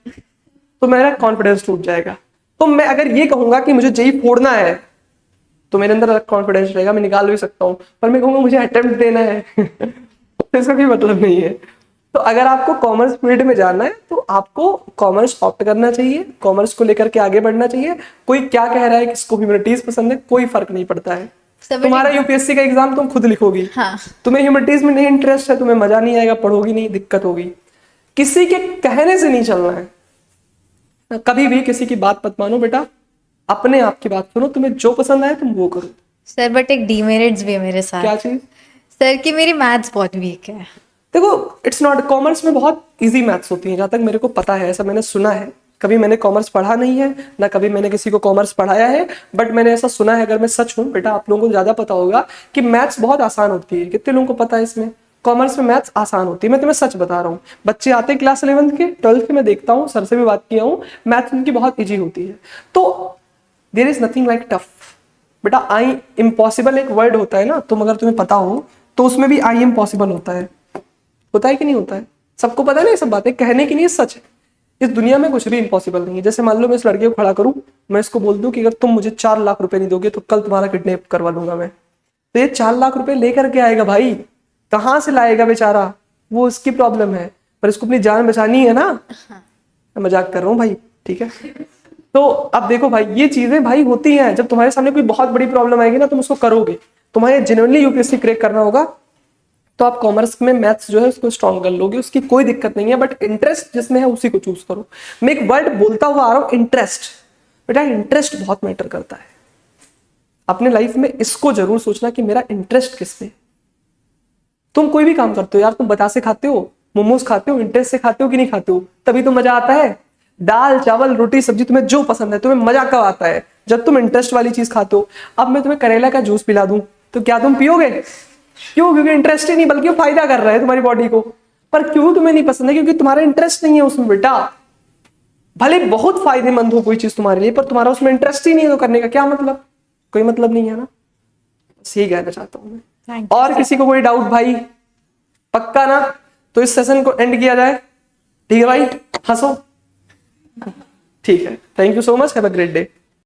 तो मेरा कॉन्फिडेंस टूट जाएगा। तो मैं अगर ये कहूंगा कि मुझे JEE फोड़ना है तो मेरे अंदर अलग कॉन्फिडेंस रहेगा, मैं निकाल भी सकता हूँ। पर मैं कहूंगा मुझे अटेम्प्ट देना है तो इसका कोई मतलब नहीं है। तो अगर आपको कॉमर्स फील्ड में जाना है तो आपको कॉमर्स ऑप्ट करना चाहिए, कॉमर्स को लेकर के आगे बढ़ना चाहिए। कोई क्या कह रहा है, किसको ह्यूमैनिटीज पसंद है, कोई फर्क नहीं पड़ता है। तुम्हारा UPSC का एग्जाम तुम खुद लिखोगी। हाँ। तुम्हें ह्यूमैनिटीज में नहीं इंटरेस्ट है, तुम्हें मजा नहीं आएगा, पढ़ोगी नहीं, दिक्कत होगी। किसी के कहने से नहीं चलना है, कभी भी किसी की बात मत मानो बेटा, अपने आप की बात सुनो, तुम्हें जो पसंद आए तुम वो करो। सर बट एक डीमेरिट्स भी है मेरे साथ। क्या चीज? सर कि मेरी मैथ्स बहुत वीक है। देखो इट्स नॉट, कॉमर्स में बहुत इजी मैथ्स होती है, जहां तक मेरे को पता है, ऐसा मैंने सुना है। कभी मैंने कॉमर्स पढ़ा नहीं है, ना कभी मैंने किसी को कॉमर्स पढ़ाया है, बट मैंने ऐसा सुना है। अगर मैं सच हूँ बेटा, आप लोगों को ज्यादा पता होगा कि मैथ्स बहुत आसान होती है। कितने लोगों को पता है इसमें कॉमर्स में मैथ्स आसान होती है? मैं तुम्हें सच बता रहा हूँ, बच्चे आते हैं क्लास 11th के, 12th के, मैं देखता हूँ, सर से भी बात किया हूँ, मैथ्स उनकी बहुत ईजी होती है। तो there is nothing like tough बेटा। आई इम्पॉसिबल एक वर्ड होता है ना, तुम अगर तुम्हें पता हो तो उसमें भी आई इम्पॉसिबल होता है कि नहीं होता है? सबको पता है ना, ये सब बातें कहने की नहीं, सच है। इस दुनिया में कुछ भी इम्पॉसिबल नहीं है। जैसे मान लो मैं इस लड़के को खड़ा करूं, मैं इसको बोल दूं कि अगर तुम मुझे 4 लाख रुपए नहीं दोगे तो कल तुम्हारा किडनैप करवा दूंगा मैं, तो ये 4 लाख रुपए लेकर के आएगा भाई, कहाँ से लाएगा बेचारा, वो उसकी प्रॉब्लम है, पर इसको अपनी जान बचानी है ना। मैं मजाक कर रहा हूँ भाई, ठीक है। तो अब देखो भाई, ये चीजें भाई होती हैं। जब तुम्हारे सामने कोई बहुत बड़ी प्रॉब्लम आएगी ना, तुम उसको करोगे, तुम्हारे जेन्युइनली UPSC क्रैक करना होगा, तो आप कॉमर्स में मैथ्स जो है उसको स्ट्रॉन्ग कर लोगे, उसकी कोई दिक्कत नहीं है। बट इंटरेस्ट जिसमें है उसी को चूज करो। मैं एक वर्ड बोलता हुआ आ रहा हूँ, इंटरेस्ट। बेटा इंटरेस्ट बहुत मैटर करता है। अपने लाइफ में इसको जरूर सोचना कि मेरा इंटरेस्ट किस में। तुम कोई भी काम करते हो यार, तुम बतासे खाते हो, मोमोज खाते हो, इंटरेस्ट से खाते हो कि नहीं खाते हो? तभी तो मजा आता है। दाल चावल रोटी सब्जी तुम्हें जो पसंद है, तुम्हें मजा कब आता है? जब तुम इंटरेस्ट वाली चीज खाते हो। अब मैं तुम्हें करेला का जूस पिला दूं तो क्या तुम पियोगे? क्यों? क्योंकि इंटरेस्ट ही नहीं, बल्कि वो फायदा कर रहा है तुम्हारी बॉडी को। पर क्यों तुम्हें नहीं पसंद है? क्योंकि तुम्हारा इंटरेस्ट नहीं है उसमें बेटा। भले बहुत फायदेमंद हो कोई चीज तुम्हारे लिए, पर तुम्हारा उसमें इंटरेस्ट ही नहीं है तो करने का क्या मतलब? कोई मतलब नहीं है ना। यही कहना चाहता हूं मैं। Thank you, और किसी को कोई डाउट भाई? पक्का ना? तो इस सेशन को एंड किया जाए। ठीक है भाई, हंसो। ठीक है, thank you so much, have a great day.